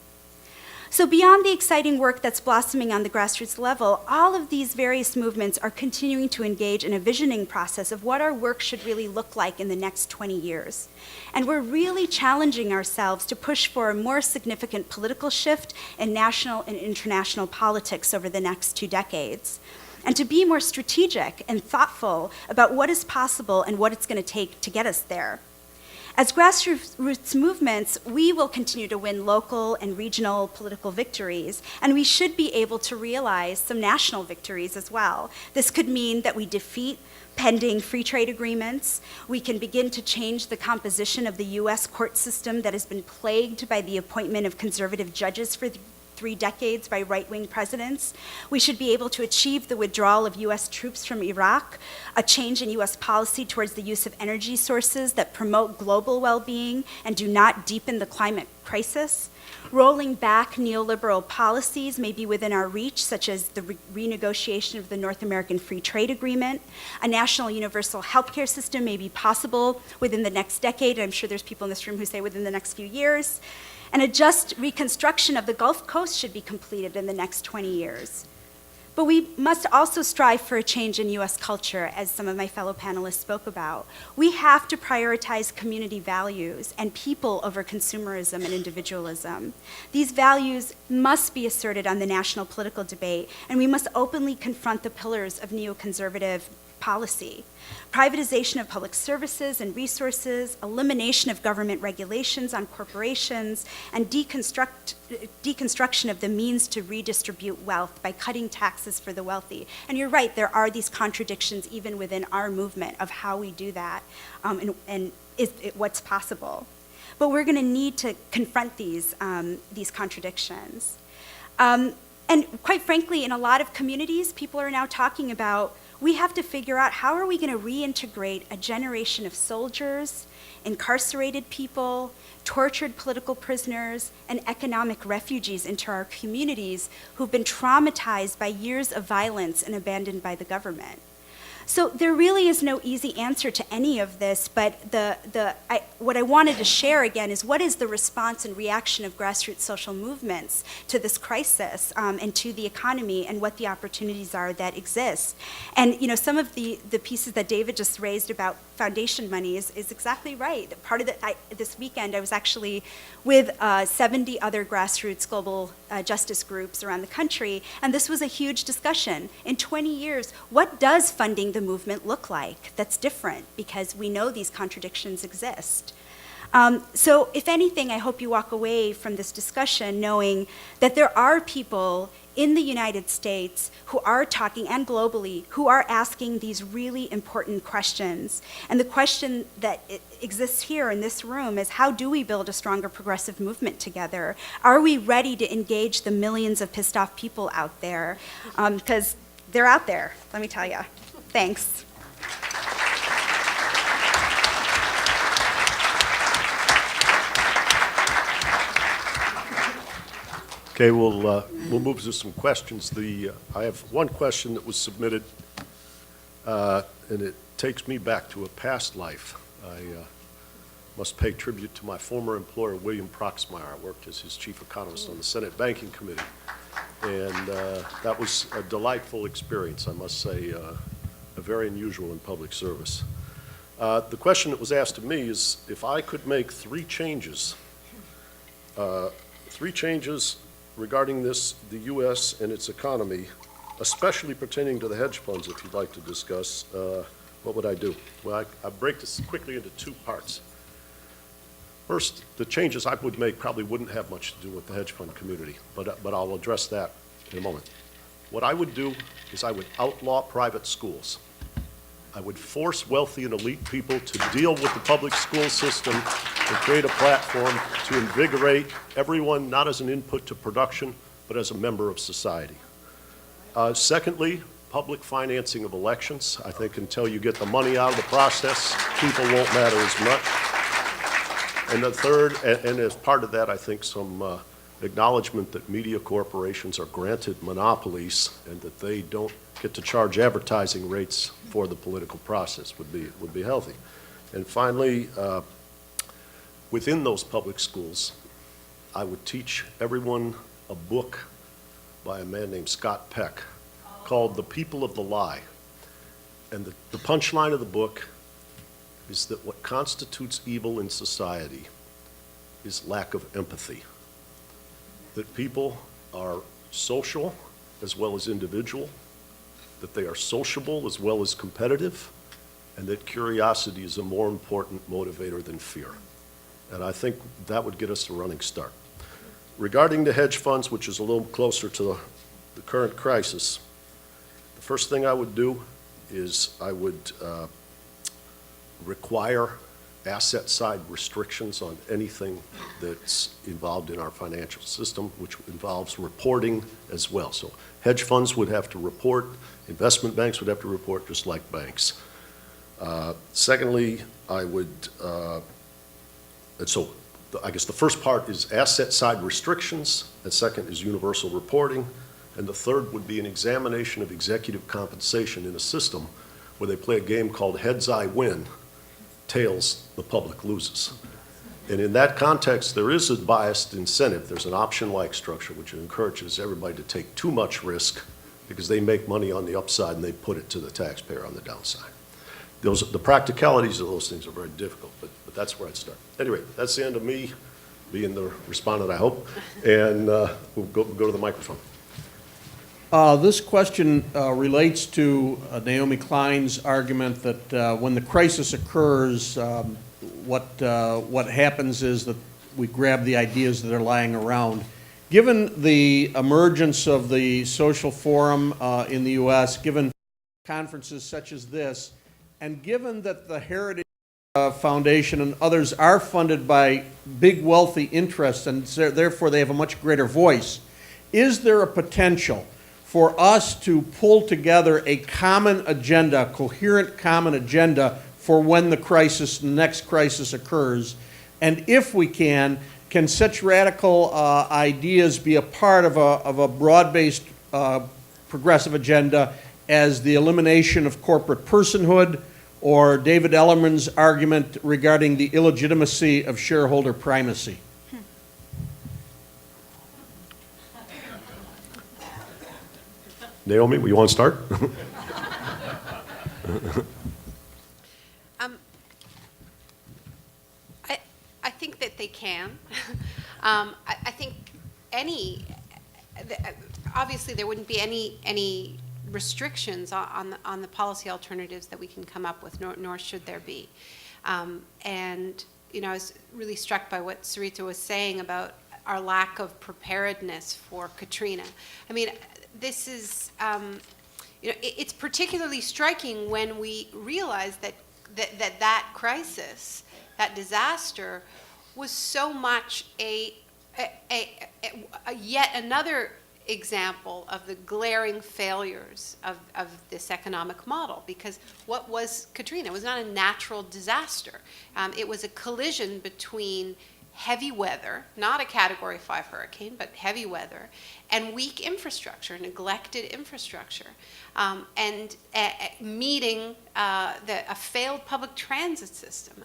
So beyond the exciting work that's blossoming on the grassroots level, all of these various movements are continuing to engage in a visioning process of what our work should really look like in the next 20 years. And we're really challenging ourselves to push for a more significant political shift in national and international politics over the next 2 decades, and to be more strategic and thoughtful about what is possible and what it's going to take to get us there. As grassroots movements, we will continue to win local and regional political victories, and we should be able to realize some national victories as well. This could mean that we defeat pending free trade agreements. We can begin to change the composition of the U.S. court system that has been plagued by the appointment of conservative judges for 3 decades by right-wing presidents. We should be able to achieve the withdrawal of U.S. troops from Iraq, a change in U.S. policy towards the use of energy sources that promote global well-being and do not deepen the climate crisis. Rolling back neoliberal policies may be within our reach, such as the renegotiation of the North American Free Trade Agreement. A national universal healthcare system may be possible within the next decade. I'm sure there's people in this room who say within the next few years. And a just reconstruction of the Gulf Coast should be completed in the next 20 years. But we must also strive for a change in U.S. culture, as some of my fellow panelists spoke about. We have to prioritize community values and people over consumerism and individualism. These values must be asserted on the national political debate, and we must openly confront the pillars of neoconservative policy. Privatization of public services and resources, elimination of government regulations on corporations, and deconstruction of the means to redistribute wealth by cutting taxes for the wealthy. And you're right, there are these contradictions even within our movement of how we do that and what's possible. But we're going to need to confront these contradictions. And quite frankly, in a lot of communities, people are now talking about, we have to figure out how are we going to reintegrate a generation of soldiers, incarcerated people, tortured political prisoners, and economic refugees into our communities who've been traumatized by years of violence and abandoned by the government. So there really is no easy answer to any of this, but what I wanted to share again is what is the response and reaction of grassroots social movements to this crisis and to the economy and what the opportunities are that exist. And some of the pieces that David just raised about foundation money is exactly right. Part of this weekend I was actually with 70 other grassroots global justice groups around the country, and this was a huge discussion. In 20 years, what does funding the movement look like that's different? Because we know these contradictions exist. So if anything, I hope you walk away from this discussion knowing that there are people in the United States who are talking, and globally, who are asking these really important questions. And the question that exists here in this room is, how do we build a stronger progressive movement together? Are we ready to engage the millions of pissed off people out there? Because they're out there, let me tell you. Thanks. Okay, we'll move to some questions. I have one question that was submitted, and it takes me back to a past life. I must pay tribute to my former employer, William Proxmire. I worked as his chief economist on the Senate Banking Committee, and that was a delightful experience, I must say, very unusual in public service. The question that was asked of me is if I could make three changes regarding the U.S. and its economy, especially pertaining to the hedge funds, if you'd like to discuss, what would I do? Well, I break this quickly into 2 parts. First, the changes I would make probably wouldn't have much to do with the hedge fund community, but I'll address that in a moment. What I would do is I would outlaw private schools. I would force wealthy and elite people to deal with the public school system and create a platform to invigorate everyone, not as an input to production, but as a member of society. Secondly, public financing of elections. I think until you get the money out of the process, people won't matter as much. And the third, and as part of that, I think some acknowledgement that media corporations are granted monopolies and that they don't get to charge advertising rates for the political process would be healthy. And finally, within those public schools, I would teach everyone a book by a man named Scott Peck called The People of the Lie. And the punchline of the book is that what constitutes evil in society is lack of empathy. That people are social as well as individual, that they are sociable as well as competitive, and that curiosity is a more important motivator than fear. And I think that would get us a running start. Regarding the hedge funds, which is a little closer to the current crisis, the first thing I would do is I would require asset side restrictions on anything that's involved in our financial system, which involves reporting as well. So hedge funds would have to report, investment banks would have to report, just like banks. Secondly, I would, and so I guess the first part is asset side restrictions, and second is universal reporting, and the third would be an examination of executive compensation in a system where they play a game called heads I win, tails the public loses. And in that context, there is a biased incentive. There's an option-like structure which encourages everybody to take too much risk because they make money on the upside and they put it to the taxpayer on the downside. The practicalities of those things are very difficult, but that's where I'd start. Anyway, that's the end of me being the respondent, I hope, and we'll go to the microphone. This question relates to Naomi Klein's argument that when the crisis occurs, what happens is that we grab the ideas that are lying around. Given the emergence of the social forum in the U.S., given conferences such as this, and given that the Heritage Foundation and others are funded by big wealthy interests and therefore they have a much greater voice, is there a potential for us to pull together a common agenda, a coherent common agenda for when the next crisis occurs? And if we can such radical ideas be a part of a broad-based progressive agenda as the elimination of corporate personhood, or David Ellerman's argument regarding the illegitimacy of shareholder primacy? Naomi, you want to start? I think that they can. I think obviously there wouldn't be any restrictions on the policy alternatives that we can come up with, nor should there be. And I was really struck by what Sarita was saying about our lack of preparedness for Katrina. I mean, this is, it's particularly striking when we realize that crisis, that disaster, was so much a yet another example of the glaring failures of this economic model. Because what was Katrina? It was not a natural disaster. It was a collision between heavy weather, not a Category 5 hurricane, but heavy weather, and weak infrastructure, neglected infrastructure, and meeting a failed public transit system,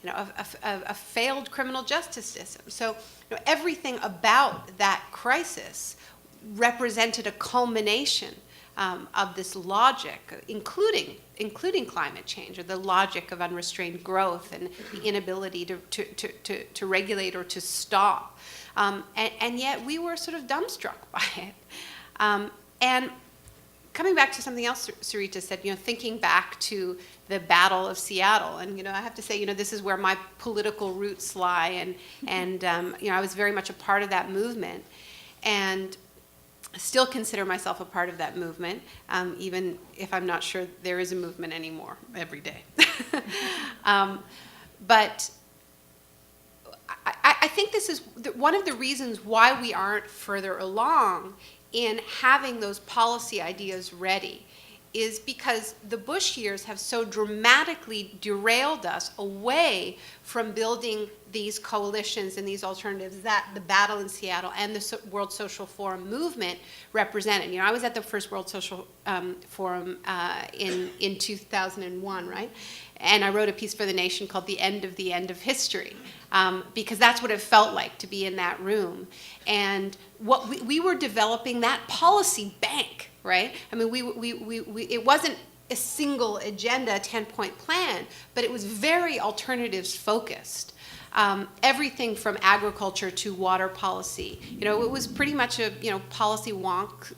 a failed criminal justice system. So everything about that crisis represented a culmination of this logic, including climate change, or the logic of unrestrained growth and the inability to regulate or to stop. And yet we were sort of dumbstruck by it. And coming back to something else Sarita said, thinking back to the Battle of Seattle, and I have to say, this is where my political roots lie, and I was very much a part of that movement, and still consider myself a part of that movement, even if I'm not sure there is a movement anymore every day. But I think this is one of the reasons why we aren't further along in having those policy ideas ready, is because the Bush years have so dramatically derailed us away from building these coalitions and these alternatives that the Battle in Seattle and the World Social Forum movement represented. You know, I was at the first World Social Forum in 2001, right? And I wrote a piece for The Nation called The End of History, because that's what it felt like to be in that room. And what we were developing that policy bank, right? I mean, it wasn't a single agenda, 10-point plan, but it was very alternatives focused. Everything from agriculture to water policy. You know, it was pretty much a, policy wonk,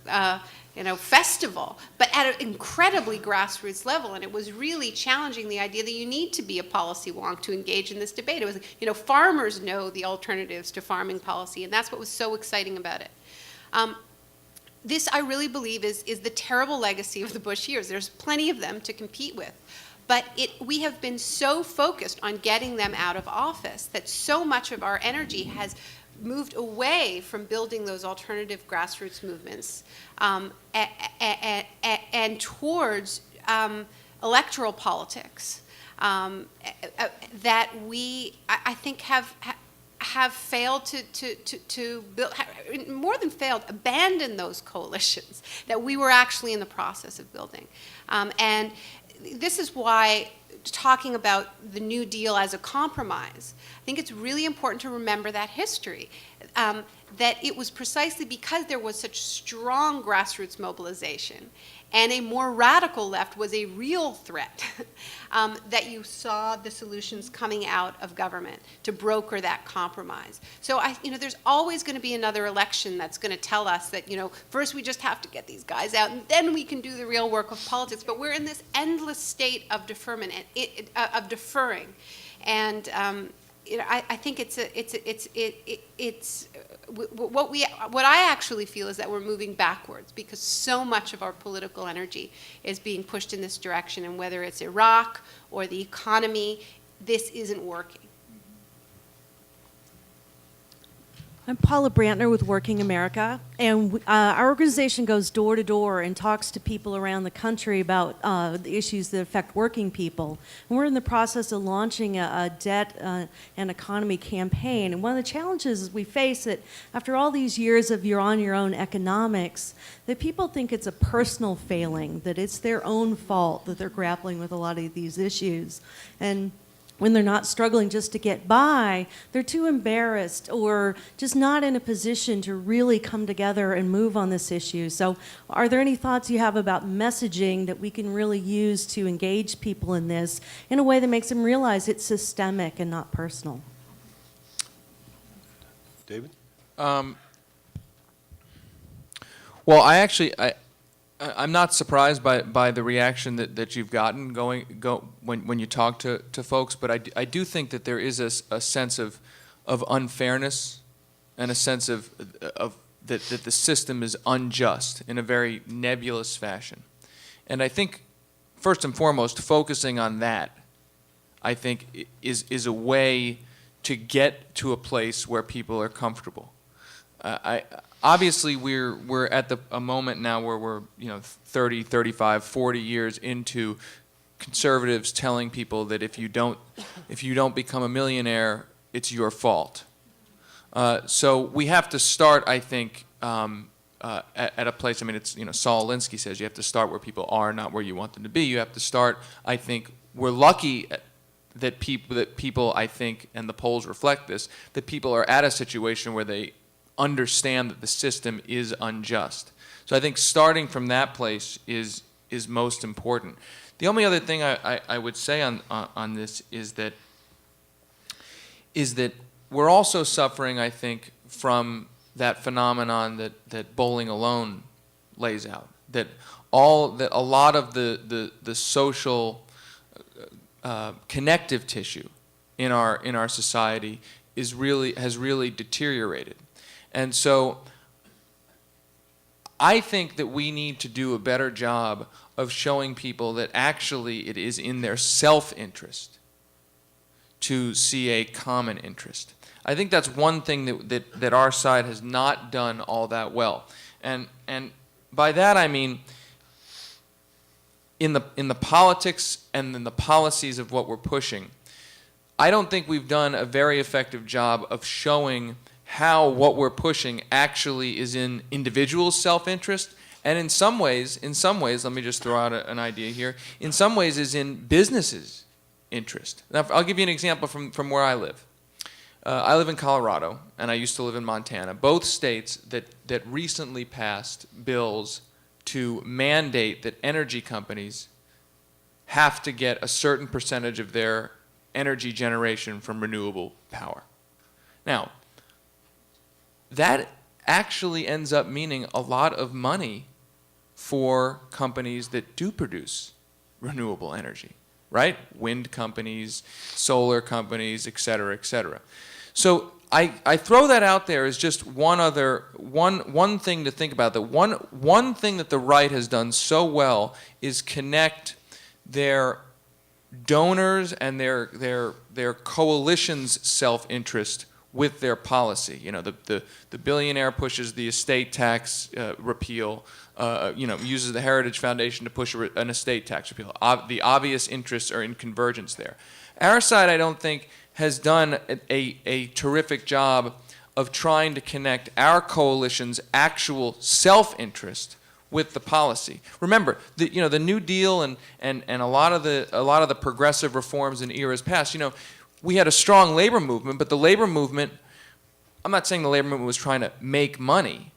festival, but at an incredibly grassroots level. And it was really challenging the idea that you need to be a policy wonk to engage in this debate. It was, farmers know the alternatives to farming policy, and that's what was so exciting about it. This, I really believe, is the terrible legacy of the Bush years. There's plenty of them to compete with. But we have been so focused on getting them out of office that so much of our energy has moved away from building those alternative grassroots movements and towards electoral politics that I think, have failed to build, more than failed, abandon those coalitions that we were actually in the process of building. And this is why talking about the New Deal as a compromise, I think it's really important to remember that history, that it was precisely because there was such strong grassroots mobilization and a more radical left was a real threat, that you saw the solutions coming out of government to broker that compromise. So there's always going to be another election that's going to tell us that, first we just have to get these guys out and then we can do the real work of politics. But we're in this endless state of deferment and of deferring, and I think what I actually feel is that we're moving backwards because so much of our political energy is being pushed in this direction, and whether it's Iraq or the economy, this isn't working. I'm Paula Brantner with Working America, and our organization goes door to door and talks to people around the country about the issues that affect working people. And we're in the process of launching a debt and economy campaign. And one of the challenges we face that after all these years of you're on your own economics, that people think it's a personal failing, that it's their own fault that they're grappling with a lot of these issues. And when they're not struggling just to get by, they're too embarrassed or just not in a position to really come together and move on this issue. So are there any thoughts you have about messaging that we can really use to engage people in this in a way that makes them realize it's systemic and not personal? David? Well, I'm not surprised by the reaction that you've gotten when you talk to folks, but I do think that there is a sense of unfairness and a sense of that the system is unjust in a very nebulous fashion. And I think, first and foremost, focusing on that, I think, is a way to get to a place where people are comfortable. Obviously, we're at a moment now where we're 30, 35, 40 years into conservatives telling people that if you don't become a millionaire, it's your fault. So we have to start, I think, at a place. I mean, it's Saul Alinsky says you have to start where people are, not where you want them to be. You have to start. I think we're lucky that people I think, and the polls reflect this, that people are at a situation where they understand that the system is unjust. So I think starting from that place is most important. The only other thing I would say on this is that we're also suffering, I think, from that phenomenon that Bowling Alone lays out. That a lot of the social connective tissue in our society has really deteriorated. And so I think that we need to do a better job of showing people that actually it is in their self-interest to see a common interest. I think that's one thing that our side has not done all that well. And by that I mean in the politics and in the policies of what we're pushing, I don't think we've done a very effective job of showing how what we're pushing actually is in individuals' self-interest, and in some ways, let me just throw out an idea here, in some ways is in businesses' interest. Now, I'll give you an example from where I live. I live in Colorado, and I used to live in Montana, both states that recently passed bills to mandate that energy companies have to get a certain percentage of their energy generation from renewable power. Now, that actually ends up meaning a lot of money for companies that do produce renewable energy, right? Wind companies, solar companies, et cetera, et cetera. So I throw that out there as just one thing to think about. That one thing that the right has done so well is connect their donors and their coalition's self-interest with their policy. You know, the billionaire pushes the estate tax repeal, uses the Heritage Foundation to push an estate tax repeal. The obvious interests are in convergence there. Our side, I don't think, has done a terrific job of trying to connect our coalition's actual self-interest with the policy. Remember, the New Deal and a lot of the progressive reforms in eras past. We had a strong labor movement, but the labor movement, I'm not saying the labor movement was trying to make money.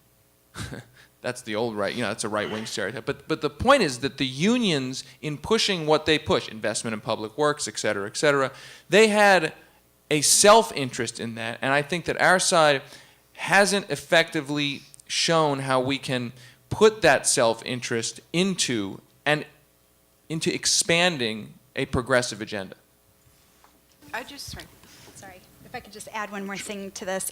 That's the old right, that's a right-wing stereotype. But the point is that the unions, in pushing what they push, investment in public works, et cetera, they had a self-interest in that, and I think that our side hasn't effectively shown how we can put that self-interest into expanding a progressive agenda. Sorry, if I could just add one more thing to this.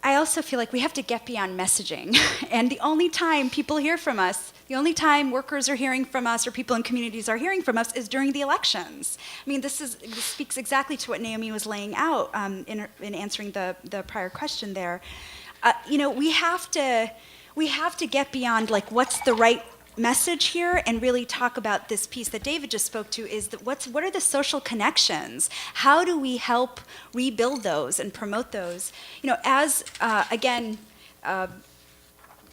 I also feel like we have to get beyond messaging. And the only time people hear from us, the only time workers are hearing from us or people in communities are hearing from us is during the elections. I mean, this speaks exactly to what Naomi was laying out in answering the prior question there. We have to get beyond like what's the right message here and really talk about this piece that David just spoke to is that what are the social connections? How do we help rebuild those and promote those?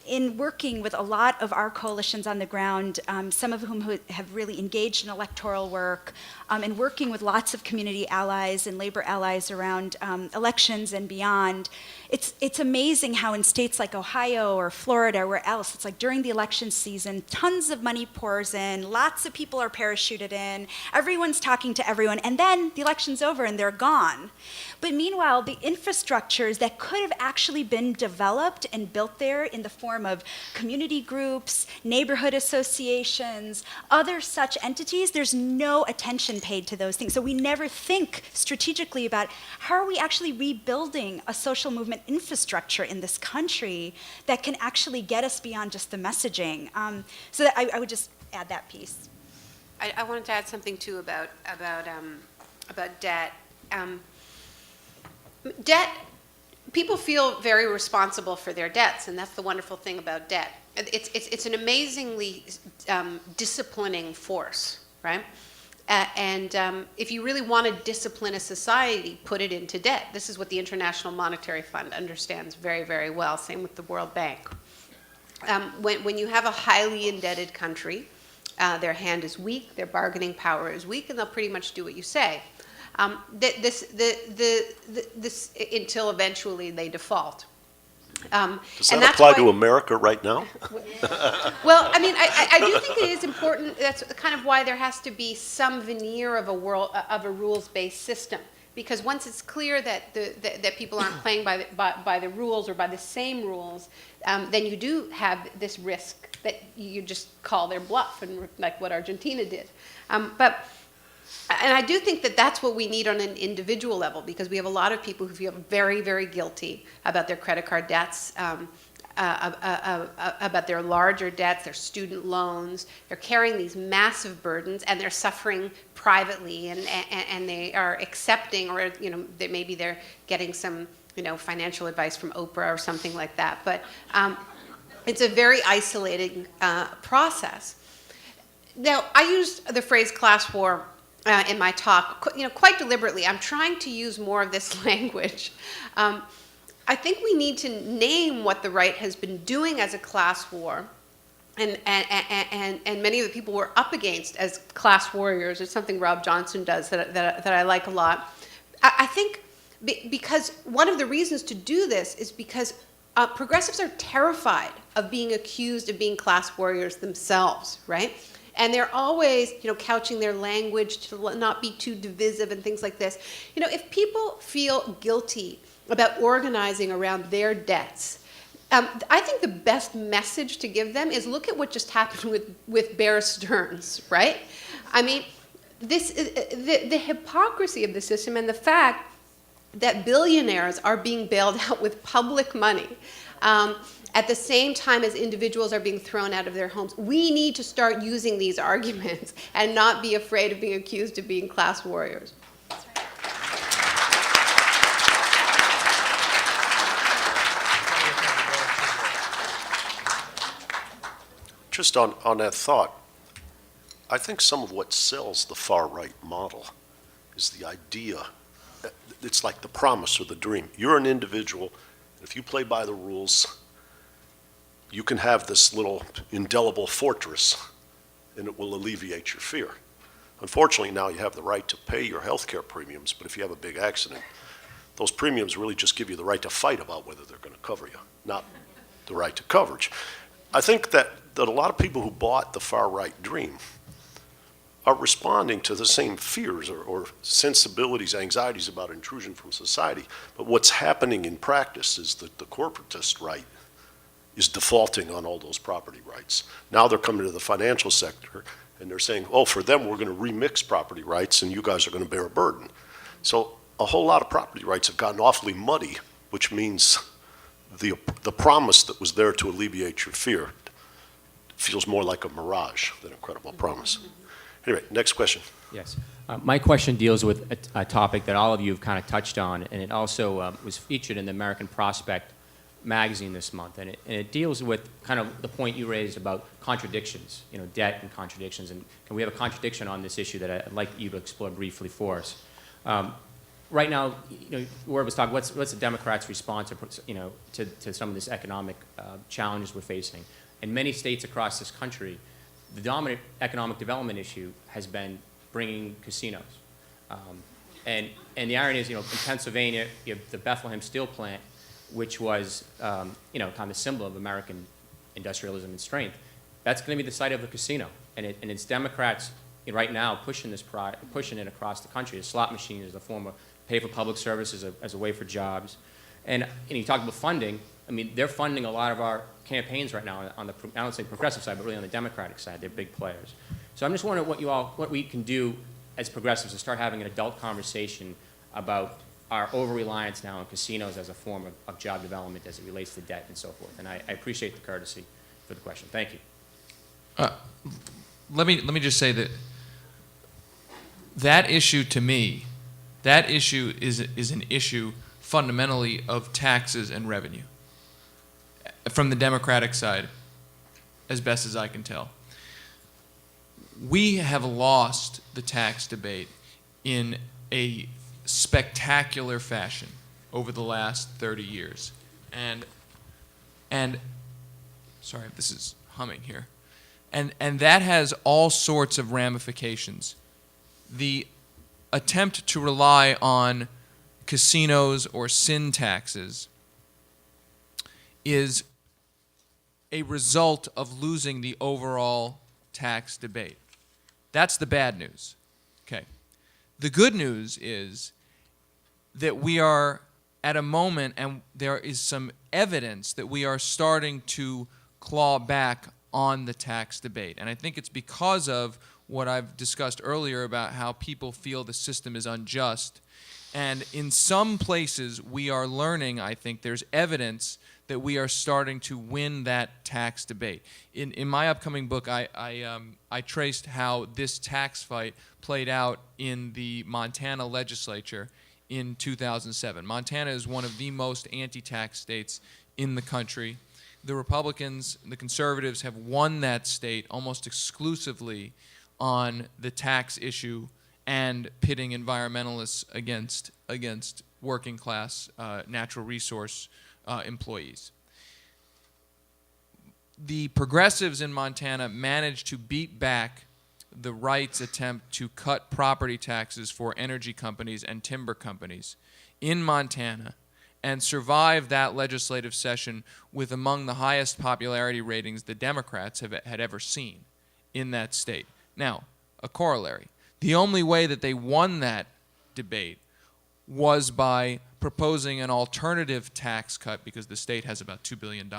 In working with a lot of our coalitions on the ground, some of whom have really engaged in electoral work, and working with lots of community allies and labor allies around elections and beyond, it's amazing how in states like Ohio or Florida or where else, it's like during the election season, tons of money pours in, lots of people are parachuted in, everyone's talking to everyone, and then the election's over and they're gone. But meanwhile, the infrastructures that could have actually been developed and built there in the form of community groups, neighborhood associations, other such entities, there's no attention paid to those things. So we never think strategically about how are we actually rebuilding a social movement infrastructure in this country that can actually get us beyond just the messaging. So that I would just add that piece. I wanted to add something too about debt. Debt, people feel very responsible for their debts, and that's the wonderful thing about debt. It's an amazingly disciplining force, right? And if you really want to discipline a society, put it into debt. This is what the International Monetary Fund understands very, very well. Same with the World Bank. When you have a highly indebted country, their hand is weak, their bargaining power is weak, and they'll pretty much do what you say. This until eventually they default. Does that apply to America right now? Well, I mean, I do think it is important. That's kind of why there has to be some veneer of a rules-based system. Because once it's clear that that people aren't playing by the rules or by the same rules, then you do have this risk that you just call their bluff, and like what Argentina did. And I do think that that's what we need on an individual level, because we have a lot of people who feel very, very guilty about their credit card debts, about their larger debts, their student loans. They're carrying these massive burdens, and they're suffering privately, and they are accepting, or maybe they're getting some financial advice from Oprah or something like that. But it's a very isolating process. Now, I used the phrase class war in my talk, quite deliberately. I'm trying to use more of this language. I think we need to name what the right has been doing as a class war, and many of the people we're up against as class warriors. It's something Rob Johnson does that I like a lot. I think because one of the reasons to do this is because progressives are terrified of being accused of being class warriors themselves, right? And they're always, couching their language to not be too divisive and things like this. If people feel guilty about organizing around their debts, I think the best message to give them is look at what just happened with Bear Stearns, right? I mean, the hypocrisy of the system and the fact that billionaires are being bailed out with public money at the same time as individuals are being thrown out of their homes. We need to start using these arguments and not be afraid of being accused of being class warriors. Just on that thought, I think some of what sells the far-right model is the idea. It's like the promise or the dream. You're an individual. If you play by the rules, you can have this little indelible fortress, and it will alleviate your fear. Unfortunately, now you have the right to pay your health care premiums, but if you have a big accident, those premiums really just give you the right to fight about whether they're going to cover you, not the right to coverage. I think that a lot of people who bought the far-right dream are responding to the same fears or sensibilities, anxieties about intrusion from society. But what's happening in practice is that the corporatist right is defaulting on all those property rights. Now they're coming to the financial sector and they're saying, oh, for them we're going to remix property rights and you guys are going to bear a burden. So a whole lot of property rights have gotten awfully muddy, which means the promise that was there to alleviate your fear feels more like a mirage than a credible promise. Anyway, next question. Yes. My question deals with a topic that all of you have kind of touched on, and it also was featured in the American Prospect magazine this month, and it deals with kind of the point you raised about contradictions, debt and contradictions, and we have a contradiction on this issue that I'd like you to explore briefly for us. Right now, Ward was talking, what's the Democrats' response, to some of this economic challenges we're facing? In many states across this country, the dominant economic development issue has been bringing casinos. And the irony is, in Pennsylvania, you have the Bethlehem Steel Plant, which was, kind of a symbol of American industrialism and strength. That's going to be the site of a casino. And it's Democrats right now pushing it across the country. The slot machine is a form of pay for public services as a way for jobs. And you talk about funding. I mean, they're funding a lot of our campaigns right now on the, I don't say progressive side, but really on the Democratic side. They're big players. So I'm just wondering what we can do as progressives to start having an adult conversation about our over-reliance now on casinos as a form of job development as it relates to debt and so forth. And I appreciate the courtesy for the question. Thank you. Let me just say that issue to me, that issue is an issue fundamentally of taxes and revenue from the Democratic side, as best as I can tell. We have lost the tax debate in a spectacular fashion over the last 30 years. And sorry, this is humming here. And that has all sorts of ramifications. The attempt to rely on casinos or sin taxes is a result of losing the overall tax debate. That's the bad news. Okay. The good news is that we are at a moment, and there is some evidence that we are starting to claw back on the tax debate. And I think it's because of what I've discussed earlier about how people feel the system is unjust. And in some places, we are learning, I think, there's evidence that we are starting to win that tax debate. In my upcoming book, I traced how this tax fight played out in the Montana legislature in 2007. Montana is one of the most anti-tax states in the country. the Republicans, the conservatives have won that state almost exclusively on the tax issue and pitting environmentalists against working class natural resource employees. The progressives in Montana managed to beat back the right's attempt to cut property taxes for energy companies and timber companies in Montana and survive that legislative session with among the highest popularity ratings the Democrats had ever seen in that state. Now, a corollary. The only way that they won that debate was by proposing an alternative tax cut, because the state has about $2 billion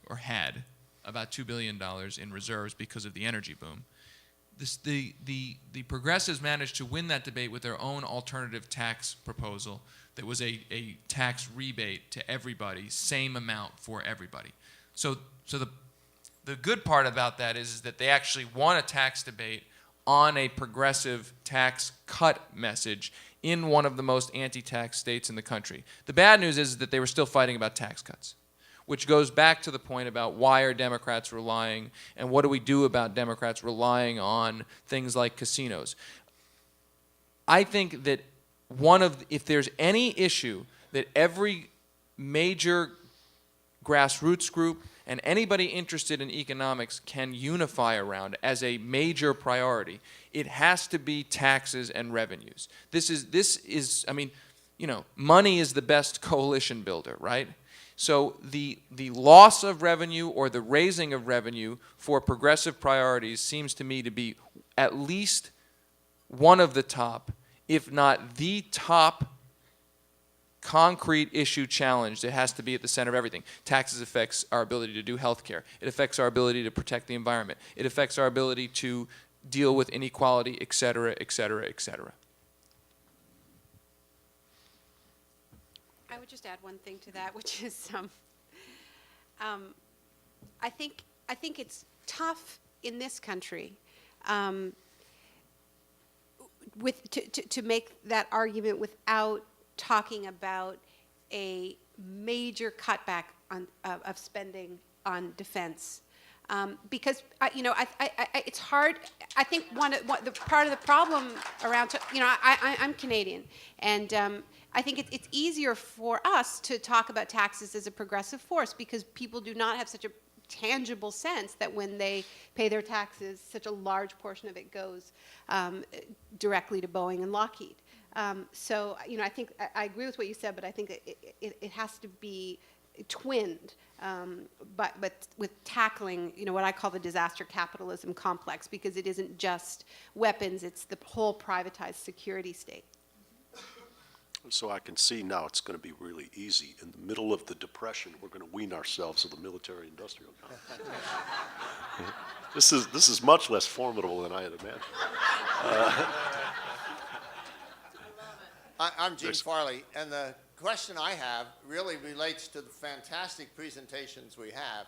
or had about $2 billion in reserves because of the energy boom. The progressives managed to win that debate with their own alternative tax proposal that was a tax rebate to everybody, same amount for everybody. So the good part about that is that they actually won a tax debate on a progressive tax cut message in one of the most anti-tax states in the country. The bad news is that they were still fighting about tax cuts, which goes back to the point about why are Democrats relying and what do we do about Democrats relying on things like casinos. I think that if there's any issue that every major grassroots group and anybody interested in economics can unify around as a major priority, it has to be taxes and revenues. This is I mean, money is the best coalition builder, right? So the loss of revenue or the raising of revenue for progressive priorities seems to me to be at least one of the top, if not the top concrete issue challenge that has to be at the center of everything. Taxes affects our ability to do health care. It affects our ability to protect the environment. It affects our ability to deal with inequality, et cetera, et cetera, et cetera. I would just add one thing to that, which is I think it's tough in this country to make that argument without talking about a major cutback of spending on defense. Because it's hard. I think the part of the problem around I'm Canadian, and I think it's easier for us to talk about taxes as a progressive force because people do not have such a tangible sense that when they pay their taxes, such a large portion of it goes directly to Boeing and Lockheed. So I think I agree with what you said, but I think it has to be twinned, but with tackling what I call the disaster capitalism complex, because it isn't just weapons; it's the whole privatized security state. So I can see now it's going to be really easy. In the middle of the Depression, we're going to wean ourselves of the military-industrial complex. This is much less formidable than I had imagined. I'm Gene Farley, and the question I have really relates to the fantastic presentations we have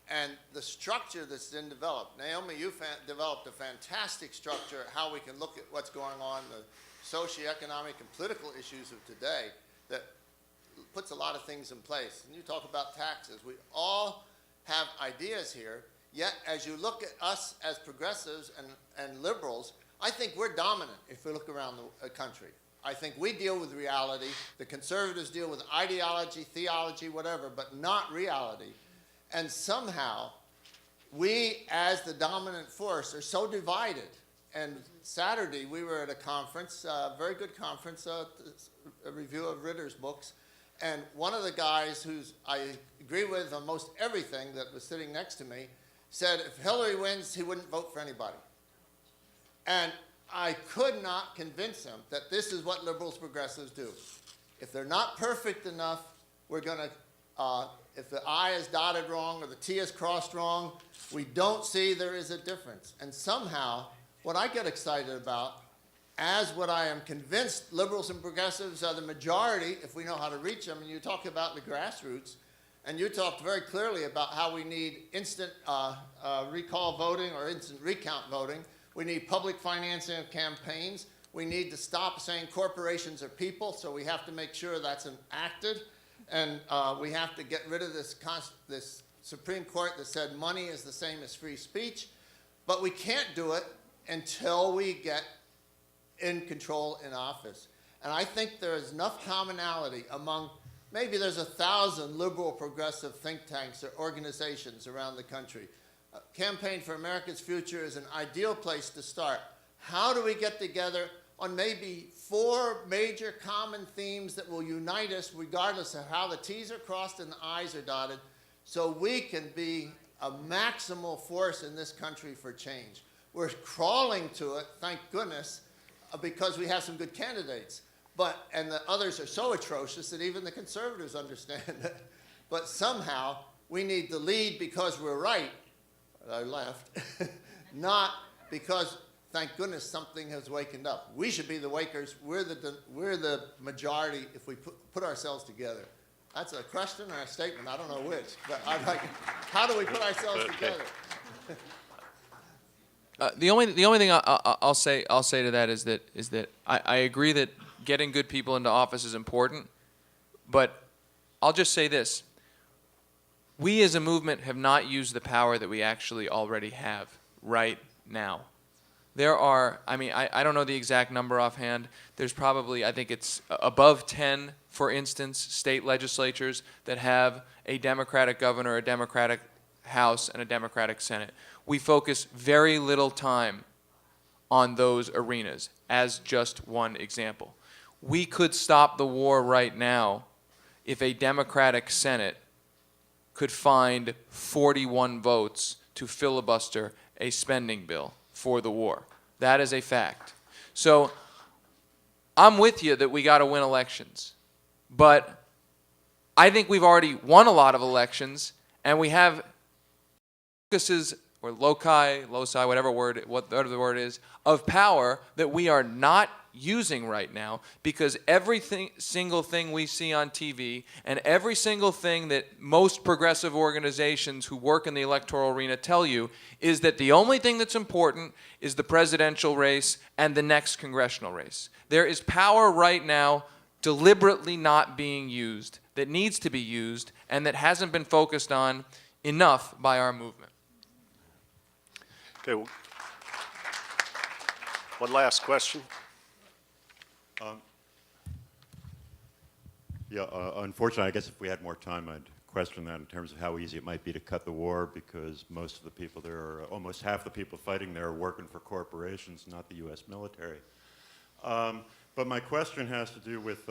and the structure that's been developed. Naomi, you developed a fantastic structure, how we can look at what's going on, the socioeconomic and political issues of today that puts a lot of things in place. And you talk about taxes. We all have ideas here, yet as you look at us as progressives and liberals, I think we're dominant if we look around the country. I think we deal with reality. The conservatives deal with ideology, theology, whatever, but not reality. And somehow, we as the dominant force are so divided. And Saturday, we were at a conference, a very good conference, a review of Ritter's books. And one of the guys I agree with on most everything that was sitting next to me said if Hillary wins, he wouldn't vote for anybody. And I could not convince him that this is what liberals progressives do. If they're not perfect enough, we're going to, if the I is dotted wrong or the T is crossed wrong, we don't see there is a difference. And somehow, what I get excited about, as what I am convinced liberals and progressives are the majority, if we know how to reach them, and you talk about the grassroots, and you talked very clearly about how we need instant recall voting or instant recount voting. We need public financing of campaigns. We need to stop saying corporations are people, so we have to make sure that's enacted. And we have to get rid of this Supreme Court that said money is the same as free speech. But we can't do it until we get in control in office. And I think there is enough commonality among, maybe there's 1,000 liberal progressive think tanks or organizations around the country. Campaign for America's Future is an ideal place to start. How do we get together on maybe 4 major common themes that will unite us regardless of how the T's are crossed and the I's are dotted, so we can be a maximal force in this country for change? We're crawling to it, thank goodness, because we have some good candidates. And the others are so atrocious that even the conservatives understand it. But somehow, we need the lead because we're right, our left, not because, thank goodness, something has wakened up. We should be the wakers. We're the majority if we put ourselves together. That's a question or a statement. I don't know which. But I'd like, how do we put ourselves together? The only thing I'll say to that is that I agree that getting good people into office is important, but I'll just say this. We as a movement have not used the power that we actually already have right now. There are, I don't know the exact number offhand. There's probably, I think it's above 10, for instance, state legislatures that have a Democratic governor, a Democratic House, and a Democratic Senate. We focus very little time on those arenas as just one example. We could stop the war right now if a Democratic Senate could find 41 votes to filibuster a spending bill for the war. That is a fact. So I'm with you that we got to win elections. But I think we've already won a lot of elections, and we have focuses or loci, whatever the word is, of power that we are not using right now, because every single thing we see on TV and every single thing that most progressive organizations who work in the electoral arena tell you is that the only thing that's important is the presidential race and the next congressional race. There is power right now deliberately not being used, that needs to be used, and that hasn't been focused on enough by our movement. Okay, well, one last question. Unfortunately, I guess if we had more time, I'd question that in terms of how easy it might be to cut the war, because most of the people there, are almost half the people fighting there, are working for corporations, not the U.S. military. But my question has to do with,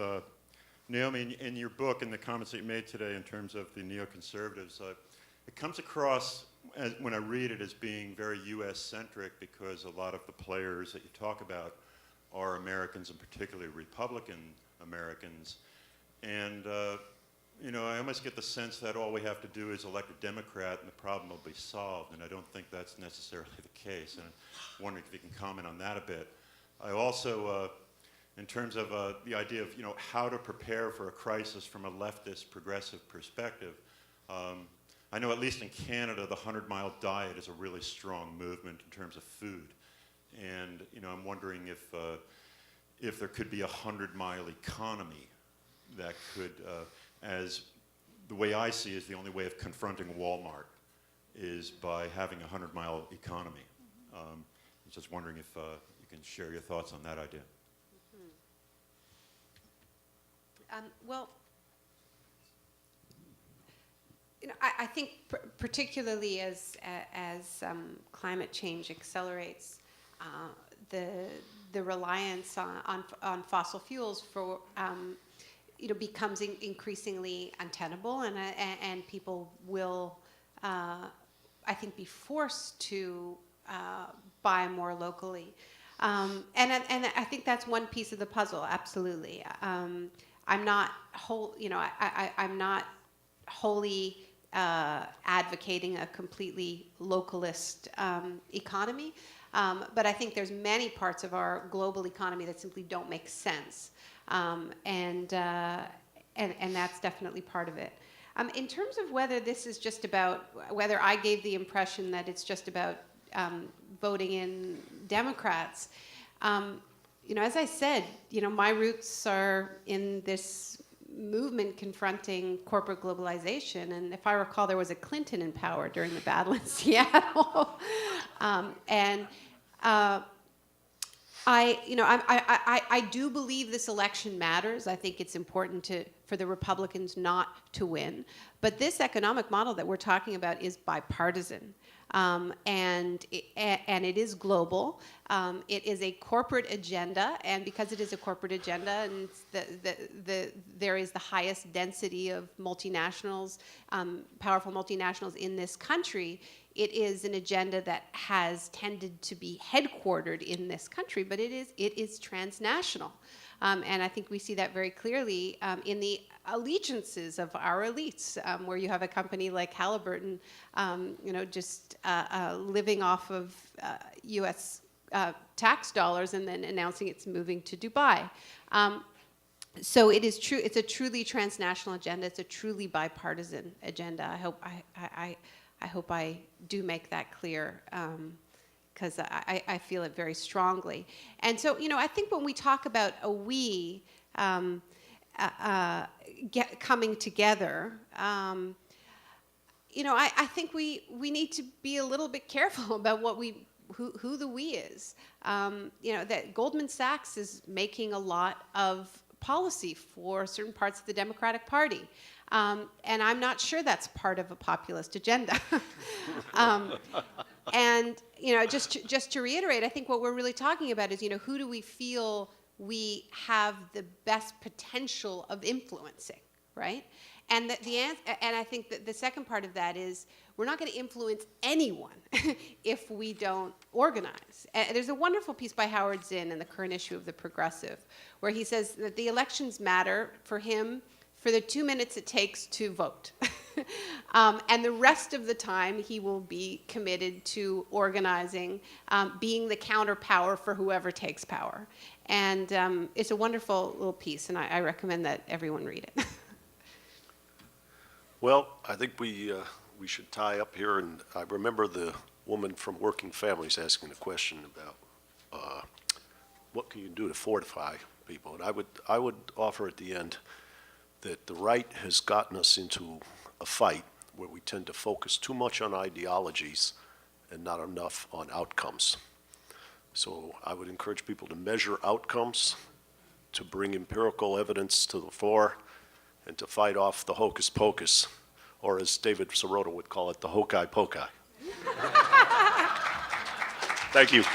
Naomi, in your book and the comments that you made today in terms of the neoconservatives, it comes across, when I read it, as being very U.S.-centric, because a lot of the players that you talk about are Americans, and particularly Republican Americans. And, I almost get the sense that all we have to do is elect a Democrat and the problem will be solved, and I don't think that's necessarily the case. And I'm wondering if you can comment on that a bit. I also, in terms of the idea of, how to prepare for a crisis from a leftist progressive perspective, I know at least in Canada, the 100-mile diet is a really strong movement in terms of food. And, I'm wondering if there could be a 100-mile economy that could, as the way I see is the only way of confronting Walmart is by having a 100-mile economy. I'm just wondering if you can share your thoughts on that idea. Well, I think particularly as climate change accelerates, the reliance on fossil fuels for becomes increasingly untenable, and people will, I think, be forced to buy more locally, and I think that's one piece of the puzzle. Absolutely, I'm not I'm not wholly advocating a completely localist economy, but I think there's many parts of our global economy that simply don't make sense, and that's definitely part of it. In terms of whether this is just about, whether I gave the impression that it's just about voting in Democrats, as I said, my roots are in this movement confronting corporate globalization. And if I recall, there was a Clinton in power during the battle in Seattle. I do believe this election matters. I think it's important for the Republicans not to win. But this economic model that we're talking about is bipartisan. And it is global. It is a corporate agenda, and because it is a corporate agenda, and there is the highest density of multinationals, powerful multinationals in this country, it is an agenda that has tended to be headquartered in this country, but it is transnational. And I think we see that very clearly in the allegiances of our elites, where you have a company like Halliburton, just living off of U.S. Tax dollars and then announcing it's moving to Dubai. So it is true. It's a truly transnational agenda. It's a truly bipartisan agenda. I hope I do make that clear. Because I feel it very strongly. And so, I think when we talk about a we coming together, I think we need to be a little bit careful about who the we is. That Goldman Sachs is making a lot of policy for certain parts of the Democratic Party. And I'm not sure that's part of a populist agenda. And just to reiterate, I think what we're really talking about is, who do we feel we have the best potential of influencing, right? And and I think that the second part of that is we're not going to influence anyone if we don't organize. And there's a wonderful piece by Howard Zinn in the current issue of The Progressive, where he says that the elections matter for him for the 2 minutes it takes to vote. And the rest of the time, he will be committed to organizing, being the counterpower for whoever takes power. And it's a wonderful little piece, and I recommend that everyone read it. Well, I think we should tie up here, and I remember the woman from Working Families asking a question about what can you do to fortify people, and I would offer at the end that the right has gotten us into a fight where we tend to focus too much on ideologies and not enough on outcomes. So I would encourage people to measure outcomes, to bring empirical evidence to the fore, and to fight off the hocus pocus, or as David Sirota would call it, the hokai pokai. Thank you.